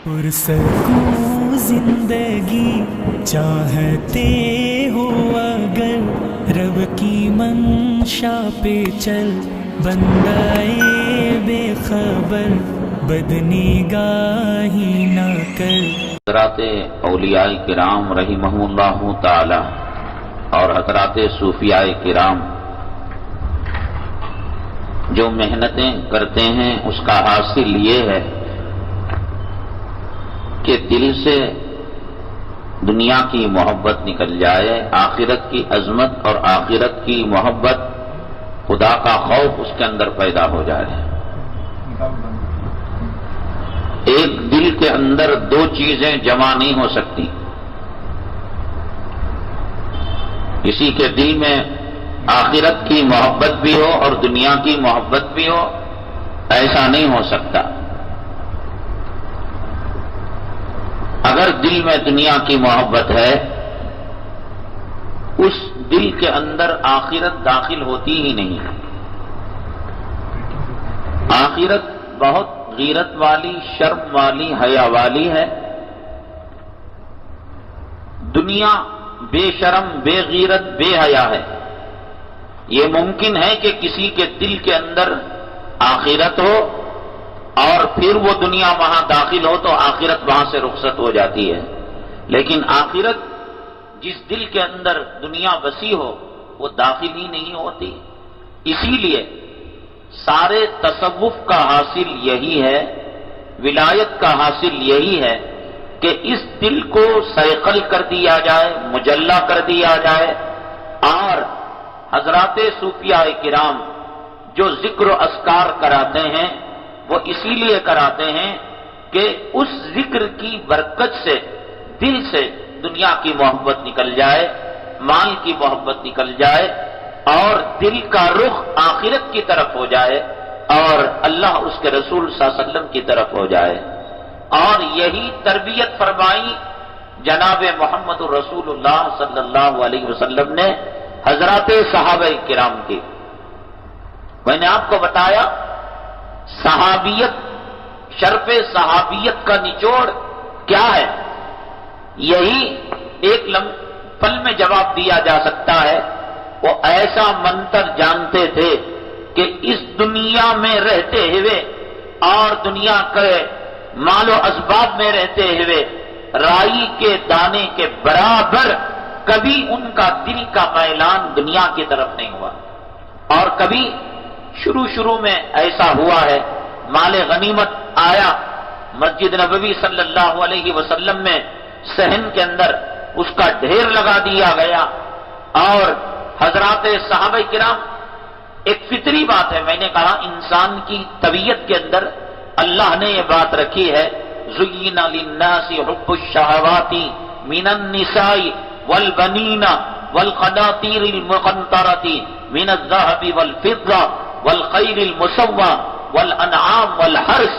پرسکون زندگی چاہتے ہو اگر رب کی منشا پہ چل، بندائے بے خبر بدنگاہی نہ کر۔ حضرات اولیاء کرام رحمہم اللہ تعالی اور حضرات صوفیاء کرام جو محنتیں کرتے ہیں اس کا حاصل یہ ہے کہ دل سے دنیا کی محبت نکل جائے، آخرت کی عظمت اور آخرت کی محبت، خدا کا خوف اس کے اندر پیدا ہو جائے۔ ایک دل کے اندر دو چیزیں جمع نہیں ہو سکتی۔ کسی کے دل میں آخرت کی محبت بھی ہو اور دنیا کی محبت بھی ہو، ایسا نہیں ہو سکتا۔ اگر دل میں دنیا کی محبت ہے، اس دل کے اندر آخرت داخل ہوتی ہی نہیں۔ آخرت بہت غیرت والی، شرم والی، حیا والی ہے۔ دنیا بے شرم، بے غیرت، بے حیا ہے۔ یہ ممکن ہے کہ کسی کے دل کے اندر آخرت ہو اور پھر وہ دنیا وہاں داخل ہو تو آخرت وہاں سے رخصت ہو جاتی ہے، لیکن آخرت جس دل کے اندر دنیا بسی ہو وہ داخل ہی نہیں ہوتی۔ اسی لیے سارے تصوف کا حاصل یہی ہے، ولایت کا حاصل یہی ہے کہ اس دل کو صیقل کر دیا جائے، مجلہ کر دیا جائے۔ اور حضرات صوفیاء کرام جو ذکر و اذکار کراتے ہیں وہ اسی لیے کراتے ہیں کہ اس ذکر کی برکت سے دل سے دنیا کی محبت نکل جائے، مال کی محبت نکل جائے اور دل کا رخ آخرت کی طرف ہو جائے اور اللہ اس کے رسول صلی اللہ علیہ وسلم کی طرف ہو جائے۔ اور یہی تربیت فرمائی جناب محمد رسول اللہ صلی اللہ علیہ وسلم نے حضرات صحابہ کرام کی۔ میں نے آپ کو بتایا صحابیت، شرف صحابیت کا نچوڑ کیا ہے؟ یہی ایک پل میں جواب دیا جا سکتا ہے۔ وہ ایسا منتر جانتے تھے کہ اس دنیا میں رہتے ہوئے اور دنیا کے مال و اسباب میں رہتے ہوئے رائی کے دانے کے برابر کبھی ان کا دل کا میلان دنیا کی طرف نہیں ہوا۔ اور کبھی شروع میں ایسا ہوا ہے، مال غنیمت آیا مسجد نبوی صلی اللہ علیہ وسلم میں، صحن کے اندر اس کا ڈھیر لگا دیا گیا اور حضرات صحابہ کرام، ایک فطری بات ہے، میں نے کہا انسان کی طبیعت کے اندر اللہ نے یہ بات رکھی ہے، زُيِّنَ لِلنَّاسِ حُبُّ الشَّهَوَاتِ مِنَ النِّسَاءِ وَالْبَنِينَ وَالْقَنَاطِيرِ الْمُقَنطَرَةِ مِنَ الذَّهَبِ وَالْفِضَّةِ وَالْخَيْلِ الْمُسَوَّمَةِ وَالْأَنْعَامِ وَالْحَرْثِ،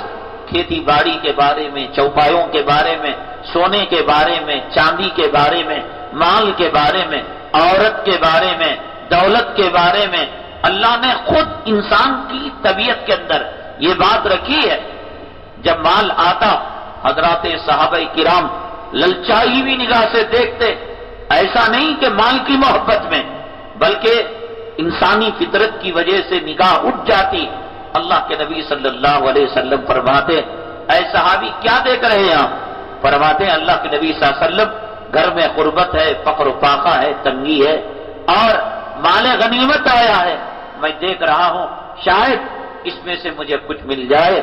کھیتی باڑی کے بارے میں، چوپایوں کے بارے میں، سونے کے بارے میں، چاندی کے بارے میں، مال کے بارے میں، عورت کے بارے میں، دولت کے بارے میں اللہ نے خود انسان کی طبیعت کے اندر یہ بات رکھی ہے۔ جب مال آتا حضرات صحابہ کرام للچائی ہوئی نگاہ سے دیکھتے، ایسا نہیں کہ مال کی محبت میں، بلکہ انسانی فطرت کی وجہ سے نگاہ اٹھ جاتی۔ اللہ کے نبی صلی اللہ علیہ وسلم فرماتے، اے صحابی کیا دیکھ رہے ہیں آپ؟ فرماتے ہیں اللہ کے نبی صلی اللہ علیہ وسلم گھر میں غربت ہے، فقر و فاقہ ہے، تنگی ہے اور مال غنیمت آیا ہے، میں دیکھ رہا ہوں شاید اس میں سے مجھے کچھ مل جائے،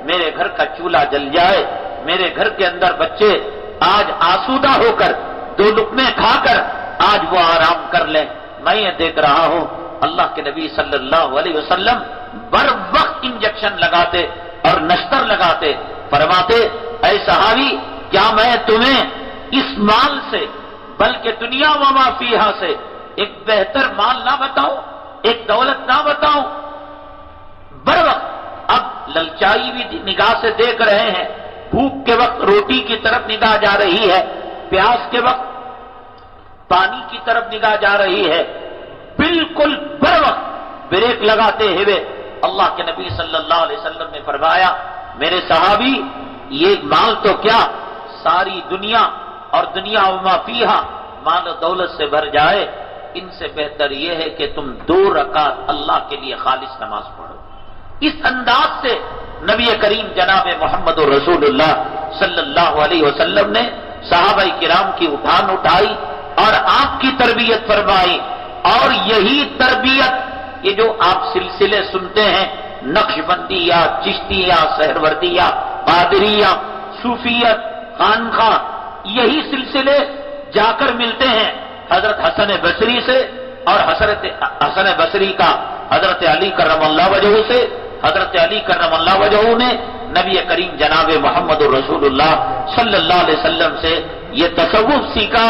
میرے گھر کا چولہا جل جائے، میرے گھر کے اندر بچے آج آسودہ ہو کر دو لقمے کھا کر آج وہ آرام کر لیں، میں یہ دیکھ رہا ہوں۔ اللہ کے نبی صلی اللہ علیہ وسلم بر وقت انجیکشن لگاتے اور نشتر لگاتے، فرماتے اے صحابی کیا میں تمہیں اس مال سے بلکہ دنیا وما فیہا سے ایک بہتر مال نہ بتاؤں، ایک دولت نہ بتاؤں؟ بر وقت اب للچائی بھی نگاہ سے دیکھ رہے ہیں، بھوک کے وقت روٹی کی طرف نگاہ جا رہی ہے، پیاس کے وقت پانی کی طرف نگاہ جا رہی ہے، بالکل بر وقت بریک لگاتے ہوئے اللہ کے نبی صلی اللہ علیہ وسلم نے فرمایا میرے صحابی یہ مال تو کیا ساری دنیا اور دنیا وما فیہا مال و دولت سے بھر جائے، ان سے بہتر یہ ہے کہ تم 2 رکعت اللہ کے لیے خالص نماز پڑھو۔ اس انداز سے نبی کریم جناب محمد رسول اللہ صلی اللہ علیہ وسلم نے صحابہ کرام کی اٹھان اٹھائی اور آپ کی تربیت فرمائی، اور یہی تربیت یہ جو آپ سلسلے سنتے ہیں نقشبندیہ، چشتیہ، سہروردیہ، قادریہ، صوفیت، خانقاہ، یہی سلسلے جا کر ملتے ہیں حضرت حسن بصری سے، اور حضرت حسن بصری کا حضرت علی کرم اللہ وجہہ سے، حضرت علی کرم اللہ وجہہ نے نبی کریم جناب محمد رسول اللہ صلی اللہ علیہ وسلم سے یہ تصوف سیکھا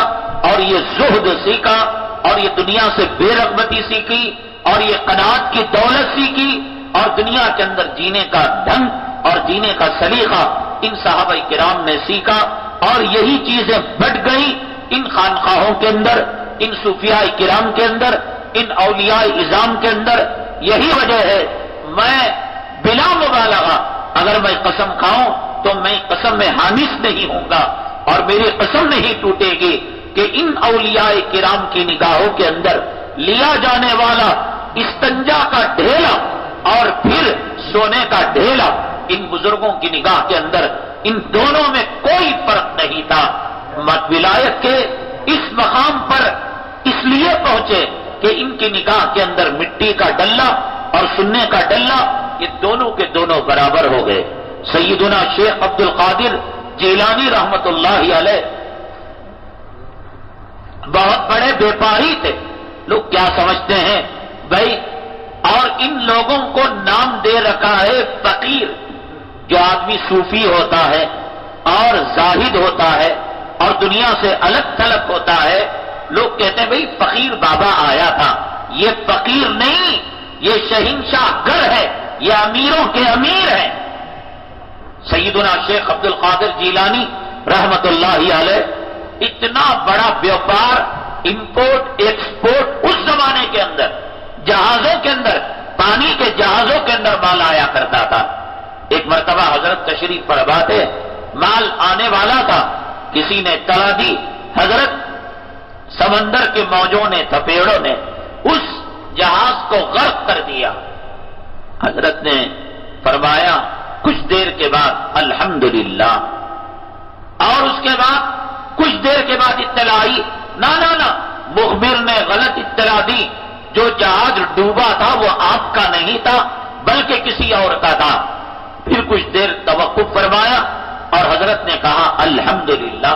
اور یہ زہد سیکھا اور یہ دنیا سے بے رغبتی سیکھی اور یہ قناعت کی دولت سیکھی اور دنیا کے اندر جینے کا ڈھنگ اور جینے کا سلیقہ ان صحابہ کرام نے سیکھا، اور یہی چیزیں بٹ گئی ان خانقاہوں کے اندر، ان صوفیاء کرام کے اندر، ان اولیاء اعظام کے اندر۔ یہی وجہ ہے میں بلا مبالغہ اگر میں قسم کھاؤں تو میں قسم میں حانث نہیں ہوں گا اور میری قسم نہیں ٹوٹے گی کہ ان اولیاء کرام کی نگاہوں کے اندر لیا جانے والا استنجا کا ڈھیلا اور پھر سونے کا ڈھیلا، ان بزرگوں کی نگاہ کے اندر ان دونوں میں کوئی فرق نہیں تھا۔ ولایت کے اس مقام پر اس لیے پہنچے کہ ان کی نگاہ کے اندر مٹی کا ڈلہ اور سننے کا ڈلہ یہ دونوں کے دونوں برابر ہو گئے۔ سیدنا شیخ عبد القادر جیلانی رحمت اللہ علیہ بہت بڑے بیپاری تھے، لوگ کیا سمجھتے ہیں بھائی، اور ان لوگوں کو نام دے رکھا ہے فقیر۔ جو آدمی صوفی ہوتا ہے اور زاہد ہوتا ہے اور دنیا سے الگ تھلگ ہوتا ہے، لوگ کہتے ہیں بھائی فقیر بابا آیا تھا۔ یہ فقیر نہیں، یہ شہنشاہ گر ہے، یہ امیروں کے امیر ہیں۔ سیدنا شیخ عبد القادر جیلانی رحمت اللہ علیہ اتنا بڑا بیوپار امپورٹ ایکسپورٹ اس زمانے کے اندر جہازوں کے اندر، پانی کے جہازوں کے اندر مال آیا کرتا تھا۔ ایک مرتبہ حضرت تشریف فرما تھے، مال آنے والا تھا، کسی نے اطلاع دی، حضرت سمندر کے موجوں نے، تھپیڑوں نے اس جہاز کو غرق کر دیا۔ حضرت نے فرمایا کچھ دیر کے بعد الحمدللہ، اور اس کے بعد کچھ دیر کے بعد اطلاع آئی نہ مخبر نے غلط اطلاع دی، جو جہاز ڈوبا تھا وہ آپ کا نہیں تھا بلکہ کسی اور کا تھا۔ پھر کچھ دیر توقف فرمایا اور حضرت نے کہا الحمدللہ۔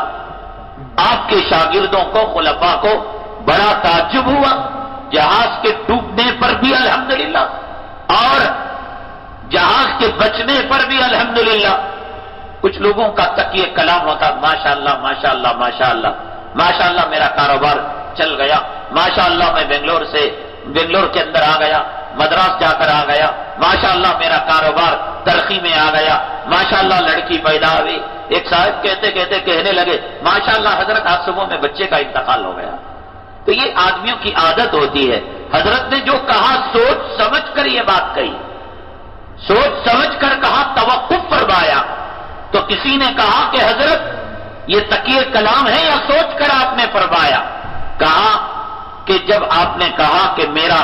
آپ کے شاگردوں کو، خلفاء کو بڑا تعجب ہوا، جہاز کے ڈوبنے پر بھی الحمدللہ اور جہاز کے بچنے پر بھی الحمدللہ۔ کچھ لوگوں کا تقیہ کلام ہوتا ماشاءاللہ ماشاءاللہ ماشاءاللہ ماشاءاللہ میرا کاروبار چل گیا، ماشاءاللہ میں بنگلور کے اندر آ گیا، مدراس جا کر آ گیا، ماشاءاللہ میرا کاروبار ترقی میں آ گیا، ماشاءاللہ لڑکی پیدا ہوئی۔ ایک صاحب کہنے لگے ماشاءاللہ حضرت آج صبح میں بچے کا انتقال ہو گیا۔ تو یہ آدمیوں کی عادت ہوتی ہے۔ حضرت نے جو کہا سوچ سمجھ کر یہ بات کہی، سوچ سمجھ کر کہا، توقف فرمایا۔ تو کسی نے کہا کہ حضرت یہ تقیہ کلام ہے یا سوچ کر آپ نے فرمایا؟ کہا کہ جب آپ نے کہا کہ میرا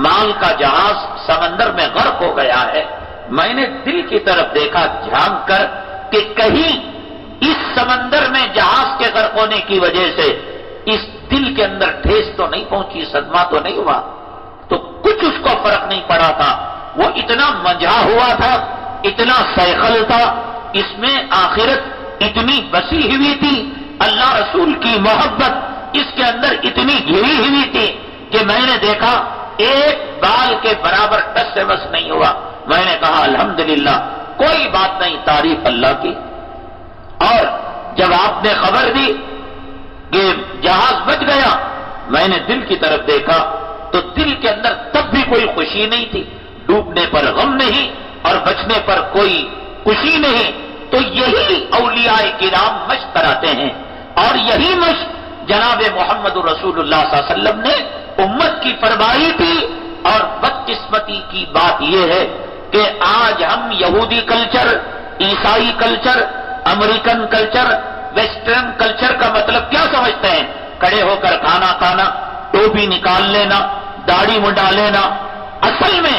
مال کا جہاز سمندر میں غرق ہو گیا ہے، میں نے دل کی طرف دیکھا جھانک کر کہ کہیں اس سمندر میں جہاز کے غرق ہونے کی وجہ سے اس دل کے اندر ٹھیس تو نہیں پہنچی، صدمہ تو نہیں ہوا؟ تو کچھ اس کو فرق نہیں پڑا تھا، وہ اتنا منجھا ہوا تھا، اتنا سیخل تھا، اس میں آخرت اتنی بسی ہوئی تھی، اللہ رسول کی محبت اس کے اندر اتنی گھری ہوئی تھی کہ میں نے دیکھا ایک بال کے برابر ٹس سے بس نہیں ہوا۔ میں نے کہا الحمدللہ، کوئی بات نہیں، تعریف اللہ کی۔ اور جب آپ نے خبر دی کہ جہاز بچ گیا، میں نے دل کی طرف دیکھا تو دل کے اندر تب بھی کوئی خوشی نہیں تھی، ڈوبنے پر غم نہیں اور بچنے پر کوئی خوشی نہیں۔ تو یہی اولیاء کرام مشق کراتے ہیں، اور یہی مشق جناب محمد رسول اللہ صلی اللہ علیہ وسلم نے امت کی فرمائی تھی۔ اور بدقسمتی کی بات یہ ہے کہ آج ہم یہودی کلچر عیسائی culture, American culture, western culture کا مطلب کیا سمجھتے ہیں؟ کھڑے ہو کر کھانا کھانا، ٹوپی نکال لینا، داڑھی منڈا لینا۔ اصل میں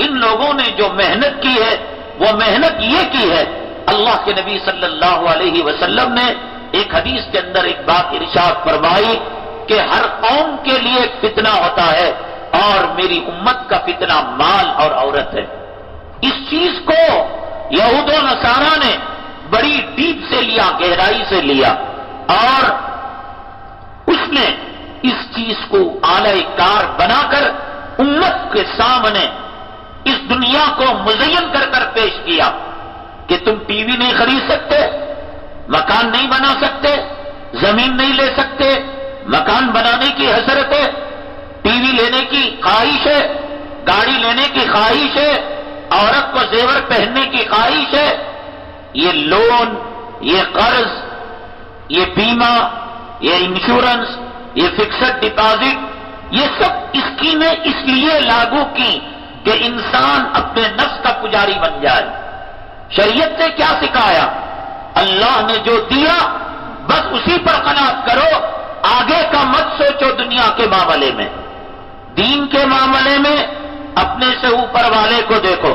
ان لوگوں نے جو محنت کی ہے وہ محنت یہ کی ہے، اللہ کے نبی صلی اللہ علیہ وسلم نے ایک حدیث کے اندر ایک بات ارشاد فرمائی کہ ہر قوم کے لیے ایک فتنہ ہوتا ہے اور میری امت کا فتنہ مال اور عورت ہے۔ اس چیز کو یہود و نصارہ نے بڑی ڈیپ سے لیا، گہرائی سے لیا، اور اس نے اس چیز کو اعلی کار بنا کر امت کے سامنے اس دنیا کو مزین کر کر پیش کیا کہ تم ٹی وی نہیں خرید سکتے، مکان نہیں بنا سکتے، زمین نہیں لے سکتے، مکان بنانے کی حسرت ہے، ٹی وی لینے کی خواہش ہے، گاڑی لینے کی خواہش ہے، عورت کو زیور پہننے کی خواہش ہے، یہ لون، یہ قرض، یہ بیمہ، یہ انشورنس، یہ فکسڈ ڈپازٹ، یہ سب اسکیمیں اس لیے لاگو کی کہ انسان اپنے نفس کا پجاری بن جائے۔ شریعت نے کیا سکھایا؟ اللہ نے جو دیا بس اسی پر قناعت کرو، آگے کا مت سوچو۔ دنیا کے معاملے میں، دین کے معاملے میں اپنے سے اوپر والے کو دیکھو،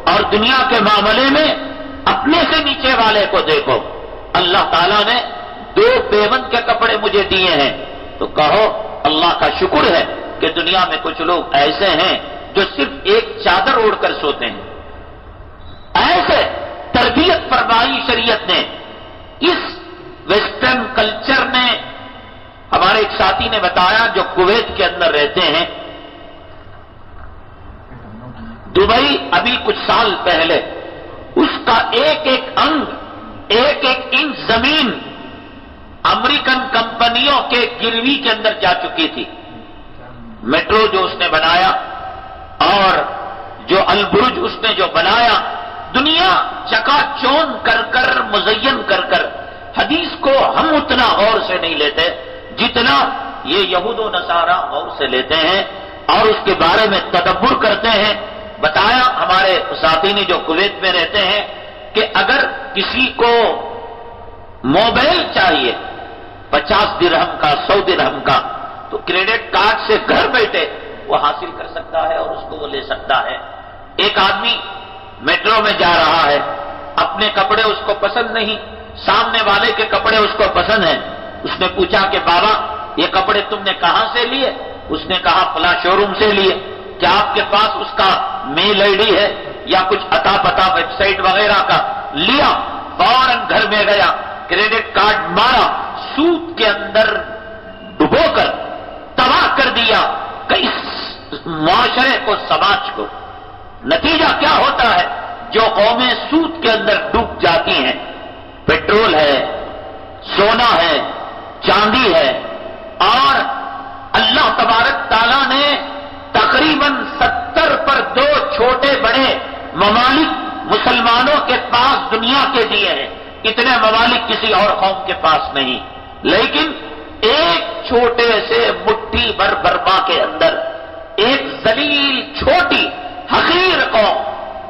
اور دنیا کے معاملے میں اپنے سے نیچے والے کو دیکھو۔ اللہ تعالیٰ نے 2 پیون کے کپڑے مجھے دیے ہیں، تو کہو اللہ کا شکر ہے کہ دنیا میں کچھ لوگ ایسے ہیں جو صرف ایک چادر اوڑھ کر سوتے ہیں۔ ایسے تربیت فرمائی شریعت نے۔ اس ویسٹرن کلچر نے، ہمارے ایک ساتھی نے بتایا جو کویت کے اندر رہتے ہیں، دبئی ابھی کچھ سال پہلے اس کا ایک ایک انگ، ایک ایک انچ زمین امریکن کمپنیوں کے گروی کے اندر جا چکی تھی۔ میٹرو جو اس نے بنایا اور جو البرج اس نے جو بنایا، دنیا چکا چون کر کر، مزین کر کر۔ حدیث کو ہم اتنا غور سے نہیں لیتے جتنا یہ یہود و نصارہ غور سے لیتے ہیں اور اس کے بارے میں تدبر کرتے ہیں۔ بتایا ہمارے ساتھی نے جو کویت میں رہتے ہیں کہ اگر کسی کو موبائل چاہیے 50 درہم کا، 100 درہم کا، تو کریڈٹ کارڈ سے گھر بیٹھے وہ حاصل کر سکتا ہے اور اس کو وہ لے سکتا ہے۔ ایک آدمی میٹرو میں جا رہا ہے، اپنے کپڑے اس کو پسند نہیں، سامنے والے کے کپڑے اس کو پسند ہیں۔ اس نے پوچھا کہ بابا یہ کپڑے تم نے کہاں سے لیے؟ اس نے کہا فلاں شو روم سے لیے۔ کیا آپ کے پاس اس کا میل آئی ڈی ہے یا کچھ اتا پتا ویب سائٹ وغیرہ کا؟ لیا، فوراً گھر میں گیا، کریڈٹ کارڈ مارا، سود کے اندر ڈبو کر تباہ کر دیا کہ اس معاشرے کو، سماج کو۔ نتیجہ کیا ہوتا ہے؟ جو قومیں سود کے اندر ڈوب جاتی ہیں، پیٹرول ہے، سونا ہے، چاندی ہے، اور اللہ تبارک تعالیٰ نے تقریباً 70 پر 2 چھوٹے بڑے ممالک مسلمانوں کے پاس دنیا کے دیے ہیں۔ اتنے ممالک کسی اور قوم کے پاس نہیں، لیکن ایک چھوٹے سے مٹھی بھر برما کے اندر ایک ذلیل چھوٹی حقیر قوم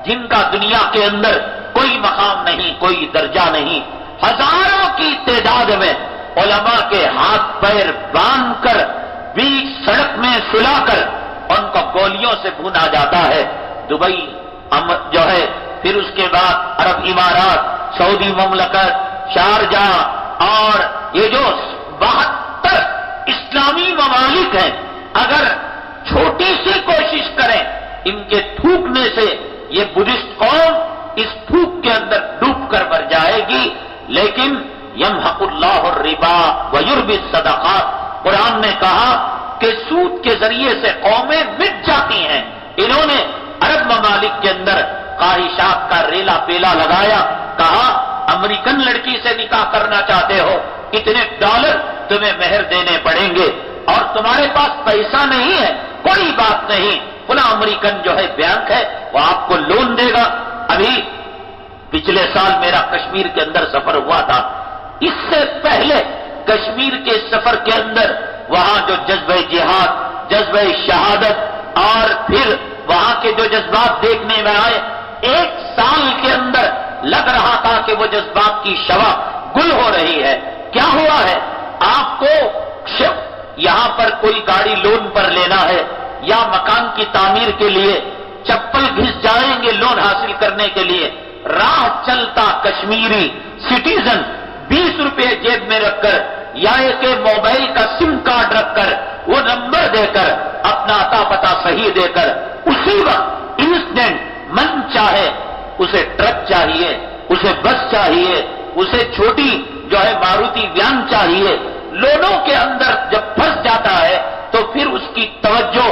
جن کا دنیا کے اندر کوئی مقام نہیں، کوئی درجہ نہیں، ہزاروں کی تعداد میں علماء کے ہاتھ پیر باندھ کر بیچ سڑک میں سلا کر ان کو گولیوں سے بھونا جاتا ہے۔ دبئی جو ہے، پھر اس کے بعد عرب امارات، سعودی مملکت، شارجہ، اور یہ جو 72 اسلامی ممالک ہیں، اگر چھوٹی سی کوشش کریں ان کے تھوکنے سے یہ بدھسٹ قوم اس تھوک کے اندر ڈوب کر مر جائے گی۔ لیکن یمحق اللہ الربا ویربی الصدقات، قرآن نے کہا کہ سود کے ذریعے سے قومیں مٹ جاتی ہیں۔ انہوں نے عرب ممالک کے اندر خواہشات کا ریلا پیلا لگایا، کہا امریکن لڑکی سے نکاح کرنا چاہتے ہو، اتنے ڈالر تمہیں مہر دینے پڑیں گے، اور تمہارے پاس پیسہ نہیں ہے، کوئی بات نہیں، فلاں امریکن جو ہے بینک ہے وہ آپ کو لون دے گا۔ ابھی پچھلے سال میرا کشمیر کے اندر سفر ہوا تھا، اس سے پہلے کشمیر کے سفر کے اندر وہاں جو جذبہ جہاد، جذبہ شہادت، اور پھر وہاں کے جو جذبات دیکھنے میں آئے، 1 سال کے اندر لگ رہا تھا کہ وہ جذبات کی شوا گل ہو رہی ہے. کیا ہوا ہے؟ آپ کو یہاں پر کوئی گاڑی لون پر لینا ہے یا مکان کی تعمیر کے لیے چپل گھس جائیں گے لون حاصل کرنے کے لیے. راہ چلتا کشمیری سٹیزن 20 روپے جیب میں رکھ کر یا ایک موبائل کا سم کارڈ رکھ کر وہ نمبر دے کر اپنا عطا پتہ صحیح دے کر اسی وقت انسٹنٹ من چاہے اسے ٹرک چاہیے، اسے بس چاہیے، اسے چھوٹی جو ہے ماروتی ویان چاہیے. لونوں کے اندر جب پھنس جاتا ہے تو پھر اس کی توجہ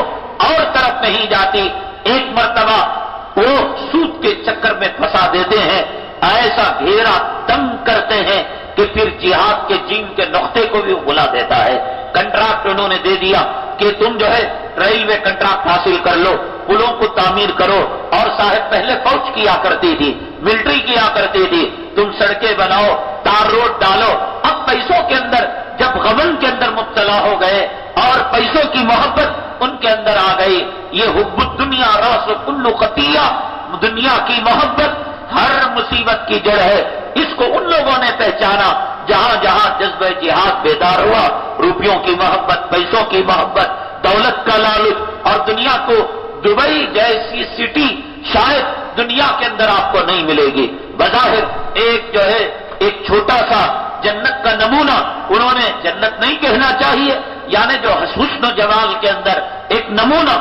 اور طرف نہیں جاتی. ایک مرتبہ وہ سود کے چکر میں پھنسا دیتے ہیں، ایسا گھیرا تنگ کرتے ہیں کہ پھر جہاد کے جیم کے نقطے کو بھی بلا دیتا ہے. کنٹراکٹ انہوں نے دے دیا کہ تم جو ہے ریلوے کنٹراکٹ حاصل کر لو، پلوں کو تعمیر کرو. اور صاحب پہلے فوج کیا کرتی تھی، ملٹری کیا کرتی تھی، تم سڑکیں بناؤ، تار روڈ ڈالو. اب پیسوں کے اندر جب غبن کے اندر مبتلا ہو گئے اور پیسوں کی محبت ان کے اندر آ گئی. یہ حب الدنیا راس کل خطیہ، دنیا کی محبت ہر مصیبت کی جڑ ہے. اس کو ان لوگوں نے پہچانا جہاں جہاں جذبہ جہاد بیدار ہوا. روپیوں کی محبت، پیسوں کی محبت، دولت کا لالچ، اور دنیا کو دبئی جیسی سٹی شاید دنیا کے اندر آپ کو نہیں ملے گی. بظاہر ایک جو ہے ایک چھوٹا سا جنت کا نمونہ انہوں نے، جنت نہیں کہنا چاہیے، یعنی جو حسن و جمال کے اندر ایک نمونہ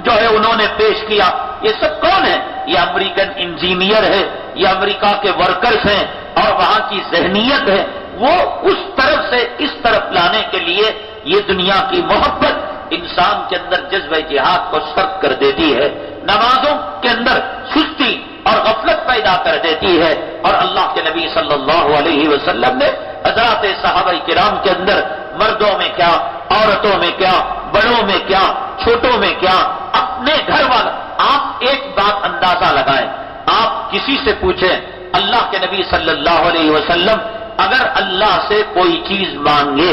جو ہے انہوں نے پیش کیا. یہ سب کون ہے؟ یہ امریکن انجینئر ہے، یہ امریکہ کے ورکرز ہیں، اور وہاں کی ذہنیت ہے وہ اس طرف سے اس طرف لانے کے لیے یہ دنیا کی محبت انسان کے اندر جذبہ جہاد کو سرد کر دیتی ہے. نمازوں کے اندر سستی اور غفلت پیدا کر دیتی ہے. اور اللہ کے نبی صلی اللہ علیہ وسلم نے حضرات صحابہ کرام کے اندر مردوں میں کیا، عورتوں میں کیا، بڑوں میں کیا، چھوٹوں میں کیا، اپنے گھر والا. آپ ایک بات اندازہ لگائیں، آپ کسی سے پوچھیں اللہ کے نبی صلی اللہ علیہ وسلم اگر اللہ سے کوئی چیز مانگے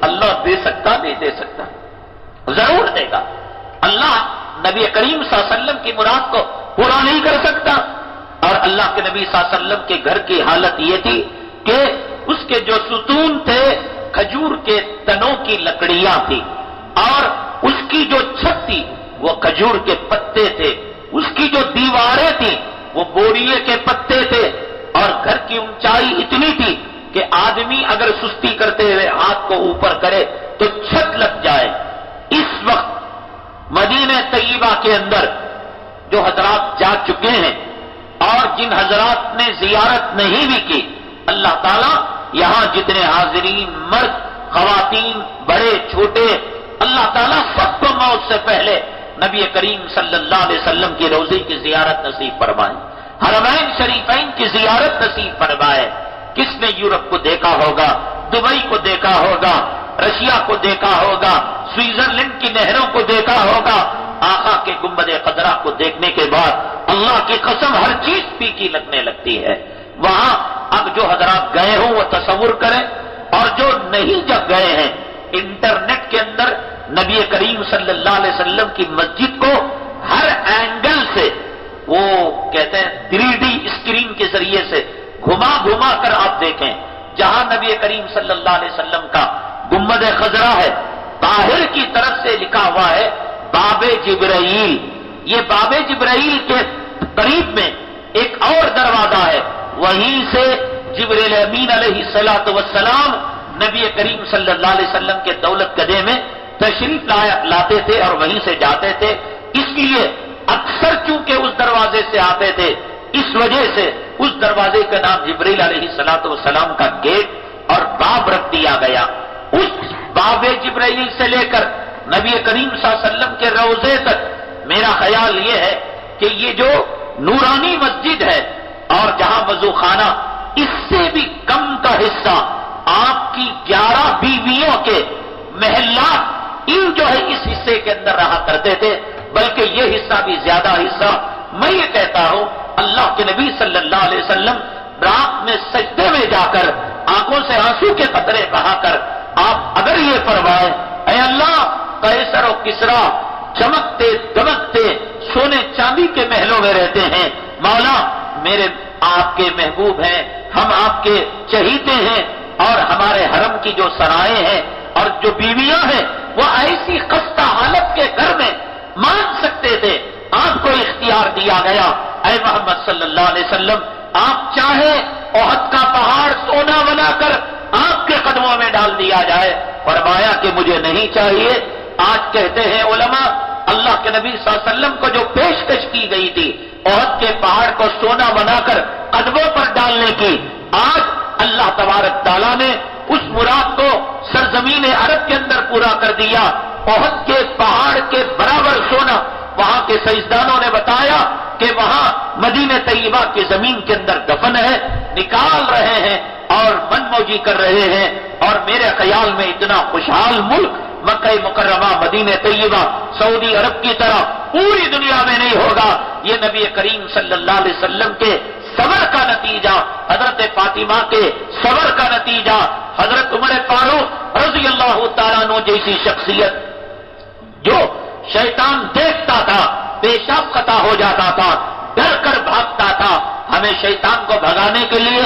اللہ دے سکتا؟ نہیں دے سکتا، ضرور دے گا. اللہ نبی کریم صلی اللہ علیہ وسلم کی مراد کو پورا نہیں کر سکتا. اور اللہ کے نبی صلی اللہ علیہ وسلم کے گھر کی حالت یہ تھی کہ اس کے جو ستون تھے کھجور کے تنوں کی لکڑیاں تھی، اور اس کی جو چھت تھی وہ کھجور کے پتے تھے، اس کی جو دیواریں تھیں وہ بوریے کے پتے تھے، اور گھر کی اونچائی اتنی تھی کہ آدمی اگر سستی کرتے ہوئے ہاتھ کو اوپر کرے تو چھت لگ جائے. اس وقت مدینہ طیبہ کے اندر جو حضرات جا چکے ہیں اور جن حضرات نے زیارت نہیں بھی کی، اللہ تعالیٰ یہاں جتنے حاضرین مرد خواتین بڑے چھوٹے، اللہ تعالیٰ سب کو موت سے پہلے نبی کریم صلی اللہ علیہ وسلم کی روضے کی زیارت نصیب فرمائے، حرمین شریفین کی زیارت نصیب فرمائے. کس نے یورپ کو دیکھا ہوگا، دبئی کو دیکھا ہوگا، رشیا کو دیکھا ہوگا، سوئٹزرلینڈ کی نہروں کو دیکھا ہوگا. آقا کے گنبد خضرا کو دیکھنے کے بعد اللہ کی قسم ہر چیز پھیکی لگنے لگتی ہے. وہاں اب جو حضرات گئے ہوں وہ تصور کریں، اور جو نہیں جب گئے ہیں انٹرنیٹ کے اندر نبی کریم صلی اللہ علیہ وسلم کی مسجد کو ہر اینگل سے وہ کہتے ہیں 3D اسکرین کے ذریعے سے گھما گھما کر آپ دیکھیں. جہاں نبی کریم صلی اللہ علیہ وسلم کا گنبد خضرا ہے، باہر کی طرف سے لکھا ہوا ہے باب جبرائیل. یہ باب جبرائیل کے قریب میں ایک اور دروازہ ہے، وہیں سے جبریل امین علیہ الصلوۃ والسلام نبی کریم صلی اللہ علیہ وسلم کے دولت گدے میں تشریف لاتے تھے اور وہیں سے جاتے تھے. اس لیے اکثر چونکہ اس دروازے سے آتے تھے، اس وجہ سے اس دروازے کا نام جبریل علیہ الصلوۃ والسلام کا گیٹ اور باب رکھ دیا گیا. اس باب جبرائیل سے لے کر نبی کریم صلی اللہ علیہ وسلم کے روضے تک میرا خیال یہ ہے کہ یہ جو نورانی مسجد ہے اور جہاں وضو خانہ، اس سے بھی کم کا حصہ آپ کی 11 بیویوں کے محلات ان جو ہے اس حصے کے اندر رہا کرتے تھے. بلکہ یہ حصہ بھی زیادہ حصہ میں یہ کہتا ہوں اللہ کے نبی صلی اللہ علیہ وسلم رات میں سجدے میں جا کر آنکھوں سے آنسو کے قطرے بہا کر آپ اگر یہ فرمائیں اے اللہ قیصر و کسریٰ چمکتے دمکتے سونے چاندی کے محلوں میں رہتے ہیں، مولا میرے آپ کے محبوب ہیں، ہم آپ کے چہیتے ہیں، اور ہمارے حرم کی جو سرائیں ہیں اور جو بیویاں ہیں وہ ایسی خستہ حالت کے گھر میں مان سکتے تھے، آپ کو اختیار دیا گیا، اے محمد صلی اللہ علیہ وسلم آپ چاہیں احد کا پہاڑ سونا بنا کر آپ کے قدموں میں ڈال دیا جائے، فرمایا کہ مجھے نہیں چاہیے۔ آج کہتے ہیں علماء اللہ کے نبی صلی اللہ علیہ وسلم کو جو پیشکش کی گئی تھی احد کے پہاڑ کو سونا بنا کر قدموں پر ڈالنے کی، آج اللہ تبارک تعالیٰ نے اس مراد کو سرزمین عرب کے اندر پورا کر دیا۔ احد کے پہاڑ کے برابر سونا، وہاں کے سائنسدانوں نے بتایا کہ وہاں مدینہ طیبہ کی زمین کے اندر دفن ہے، نکال رہے ہیں اور من موجی کر رہے ہیں، اور میرے خیال میں اتنا خوشحال ملک مکہ مکرمہ مدینہ طیبہ سعودی عرب کی طرح پوری دنیا میں نہیں ہوگا۔ یہ نبی کریم صلی اللہ علیہ وسلم کے صبر کا نتیجہ، حضرت فاطمہ کے صبر کا نتیجہ، حضرت عمر فاروق رضی اللہ تعالیٰ عنہ جیسی شخصیت جو شیطان دیکھتا تھا پیشاب خطا ہو جاتا تھا، ڈر کر بھاگتا تھا۔ ہمیں شیطان کو بھگانے کے لیے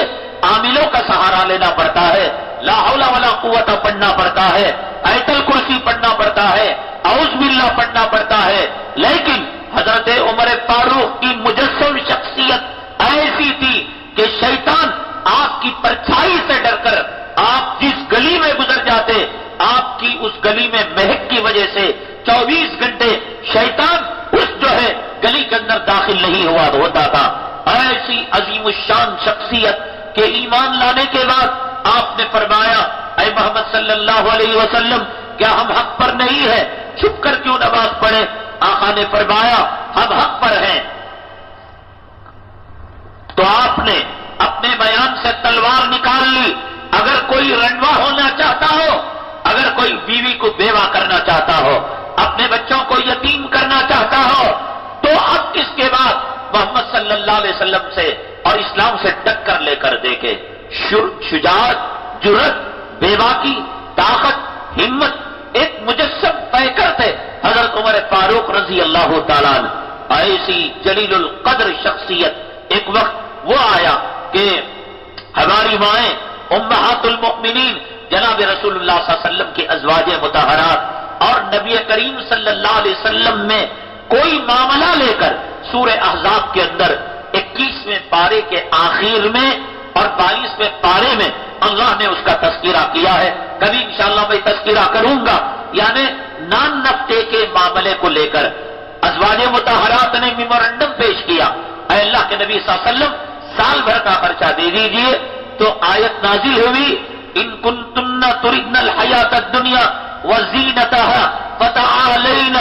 عاملوں کا سہارا لینا پڑتا ہے، لا حول ولا قوت پڑھنا پڑتا ہے، آیت الکرسی پڑھنا پڑتا ہے، اعوذ باللہ پڑھنا پڑتا ہے، لیکن حضرت عمر فاروق کی مجسم شخصیت ایسی تھی کہ شیطان آپ کی پرچھائی سے ڈر کر آپ جس گلی میں گزر جاتے، آپ کی اس گلی میں مہک کی وجہ سے 24 گھنٹے شیطان اس جو ہے گلی کے اندر داخل نہیں ہوا ہوتا تھا۔ ایسی عظیم الشان شخصیت کے ایمان لانے کے بعد آپ نے فرمایا، اے محمد صلی اللہ علیہ وسلم کیا ہم حق پر نہیں ہیں؟ چھپ کر کیوں نماز پڑھیں؟ آقا نے فرمایا ہم حق پر ہیں۔ تو آپ نے اپنے بیان سے تلوار نکال لی، اگر کوئی رنڈوا ہونا چاہتا ہو، اگر کوئی بیوی کو بیوہ کرنا چاہتا ہو، اپنے بچوں کو یتیم کرنا چاہتا ہو، تو اب اس کے بعد محمد صلی اللہ علیہ وسلم سے اور اسلام سے ٹکر لے کر دیکھے۔ شجاعت، جرأت، بیواکی، طاقت، ہمت، ایک مجسم پیکر تھے حضرت عمر فاروق رضی اللہ تعالیٰ عنہ۔ ایسی جلیل القدر شخصیت، ایک وقت وہ آیا کہ ہماری مائیں امہات المؤمنین جناب رسول اللہ صلی اللہ علیہ وسلم کی ازواج مطہرات اور نبی کریم صلی اللہ علیہ وسلم میں کوئی معاملہ لے کر سورہ احزاب کے اندر 21ویں پارے کے آخر میں اور 22ویں پارے میں اللہ نے اس کا تذکرہ کیا ہے۔ کبھی انشاءاللہ میں تذکرہ کروں گا، یعنی نان نفقے کے معاملے کو لے کر ازواج مطہرات نے میمورنڈم پیش کیا، اے اللہ کے نبی صلی اللہ علیہ وسلم سال بھر کا خرچہ دے دیجئے۔ تو آیت نازل ہوئی، ان کنتن تردن الحیات الدنیا وزینتها فتعالین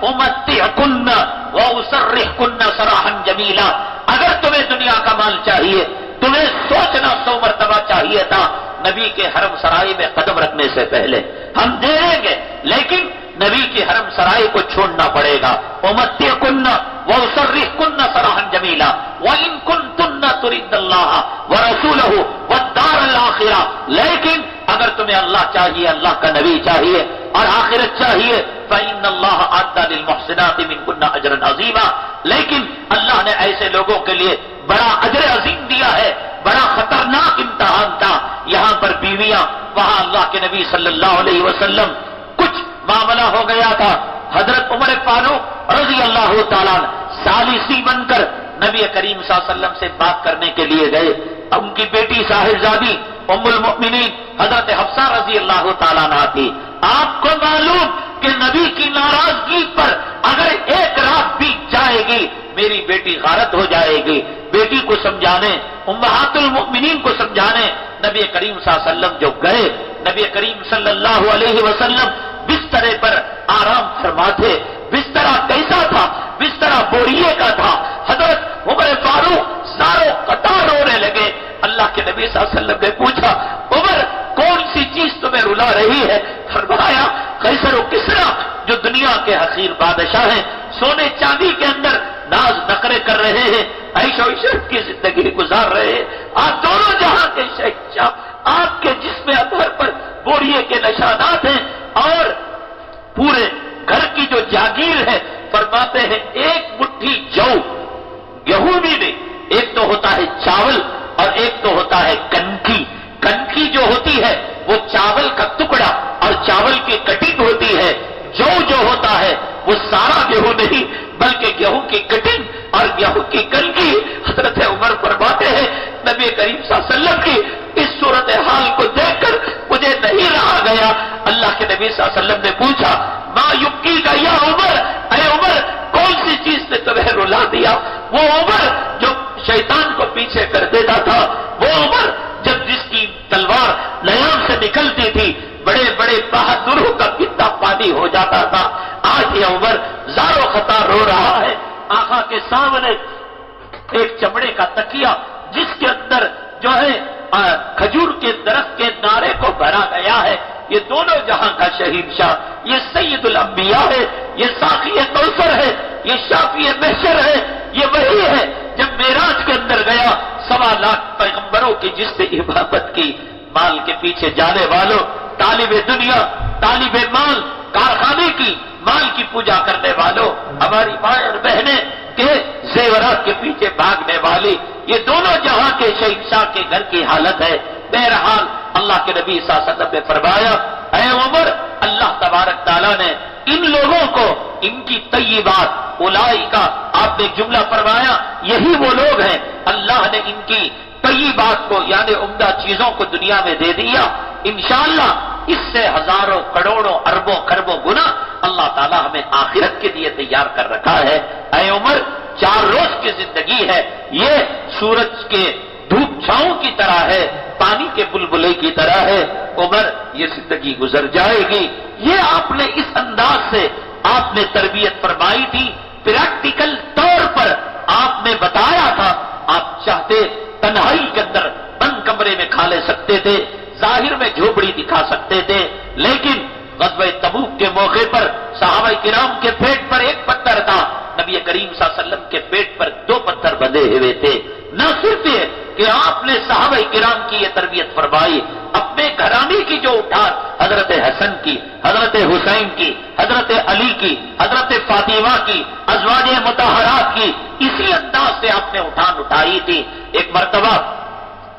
امتعکن واسرحکن سراحا جمیلا۔ اگر تمہیں دنیا کا مال چاہیے، تمہیں سوچنا 100 مرتبہ چاہیے تھا نبی کے حرم سرائی میں قدم رکھنے سے پہلے۔ ہم دے دیں گے لیکن نبی کی حرم سرائی کو چھوڑنا پڑے گا۔ امتعکن واسرحکن سراحا جمیلا وان کنتن تردن اللہ ورسولہ والدار الاخرہ۔ لیکن اگر تمہیں اللہ چاہیے، اللہ کا نبی چاہیے اور آخرت چاہیے، فإن اللہ اعد للمحسنات منکن اجرا عظیما۔ لیکن اللہ نے ایسے لوگوں کے لیے بڑا اجر عظیم دیا ہے۔ بڑا خطرناک امتحان تھا، یہاں پر بیویاں، وہاں اللہ کے نبی صلی اللہ علیہ وسلم کچھ معاملہ ہو گیا تھا، حضرت عمر فاروق رضی اللہ تعالیٰ عنہ ثالثی بن کر نبی کریم صلی اللہ علیہ وسلم سے بات کرنے کے لیے گئے۔ ان کی بیٹی صاحبزادی ام المؤمنین حضرت حفصہ رضی اللہ تعالیٰ عنہ تھی۔ آپ کو معلوم کہ نبی کی ناراضگی پر اگر ایک رات بھی جائے گی میری بیٹی غارت ہو جائے گی۔ بیٹی کو سمجھانے، امہات المؤمنین کو سمجھانے نبی کریم صلی اللہ علیہ وسلم جو گئے، نبی کریم صلی اللہ علیہ وسلم بسترے پر آرام فرماتے۔ بسترا کیسا تھا؟ بسترا بوریے کا تھا۔ حضرت عمر فاروق ساروں قطار رونے لگے۔ اللہ کے نبی صلی اللہ علیہ وسلم نے پوچھا، عمر کون سی چیز تمہیں رلا رہی ہے؟ فرمایا قیصر و کسریٰ جو دنیا کے حقیر بادشاہ ہیں، سونے چاندی کے اندر ناز نخرے کر رہے ہیں، عیش و عشرت کی زندگی گزار رہے ہیں۔ آپ دونوں جہاں کے شہنشاہ، آپ کے جسم اطہر پر بوریے کے نشانات ہیں اور پورے گھر کی جو جاگیر ہے، فرماتے ہیں ایک مٹھی جو گیہوں بھی نہیں، ایک تو ہوتا ہے چاول اور ایک تو ہوتا ہے کنکی. کنکی جو ہوتی ہے وہ چاول کا ٹکڑا اور چاول کی کٹنگ ہوتی ہے. جو ہوتا ہے وہ سارا گیہوں نہیں بلکہ گیہوں کی کٹنگ اور گیہوں کی کنکی. حضرت عمر فرماتے ہیں نبی کریم صلی اللہ علیہ وسلم کی اس صورتحال کو دیکھ کر مجھے نہیں رہا گیا. اللہ کے نبی صلی اللہ علیہ وسلم نے پوچھا ما یبکی کا یا عمر، اے عمر کون سی چیز نے تمہیں رلا دیا؟ وہ عمر جو شیطان کو پیچھے کر دیتا تھا، وہ عمر جس کی تلوار لیام سے نکلتی تھی بڑے بڑے بہادروں کا کتنا پانی ہو جاتا تھا. آج یہ عمر زارو خطا رو رہا ہے. آقا کے سامنے ایک چمڑے کا تکیا جس کے اندر جو ہے کھجور کے درخت کے نعرے کو بھرا گیا ہے. یہ دونوں جہاں کا شہنشاہ، یہ سید الانبیاء ہے، یہ ساقی کوثر ہے، یہ شافی محشر ہے. یہ وہی ہے جب معراج کے اندر گیا 1.25 لاکھ پیغمبروں کی جس نے عبادت کی. مال کے پیچھے جانے والوں، طالب دنیا، طالب مال، کارخانے کی مال کی پوجا کرنے والوں، ہماری ماں اور بہنیں کے زیورات کے پیچھے بھاگنے والی، یہ دونوں جہاں کے شہنشاہ کے گھر کی حالت ہے. بہرحال اللہ کے نبی صلی اللہ علیہ وسلم نے فرمایا اے عمر، اللہ تبارک تعالیٰ نے ان لوگوں کو ان کی طیبات اولئکا، آپ نے جملہ فرمایا یہی وہ لوگ ہیں اللہ نے ان کی طیبات کو یعنی عمدہ چیزوں کو دنیا میں دے دیا. انشاءاللہ اس سے ہزاروں کروڑوں اربوں خربوں گنا اللہ تعالیٰ ہمیں آخرت کے لیے تیار کر رکھا ہے. اے عمر 4 روز کی زندگی ہے، یہ سورج کے دھوپ چھاؤں کی طرح ہے، پانی کے بلبلے کی طرح ہے. عمر یہ زندگی گزر جائے گی. یہ آپ نے اس انداز سے آپ نے تربیت فرمائی تھی. پریکٹیکل طور پر آپ نے بتایا تھا. آپ چاہتے تنہائی کے اندر بند کمرے میں کھا لے سکتے تھے، ظاہر میں جھوپڑی دکھا سکتے تھے، لیکن غزوہ تبوک کے موقع پر صحابہ کرام کے پیٹ پر ایک پتھر تھا، نبی کریم صلی اللہ علیہ وسلم کے پیٹ پر 2 پتھر بندھے ہوئے تھے. نہ صرف یہ کہ آپ نے صحابہ کرام کی یہ تربیت فرمائی، اپنے گھرانے کی جو اٹھان حضرت حسن کی، حضرت حسین کی، حضرت علی کی، حضرت فاطمہ کی، ازواج مطہرات کی، اسی انداز سے آپ نے اٹھان اٹھائی تھی. ایک مرتبہ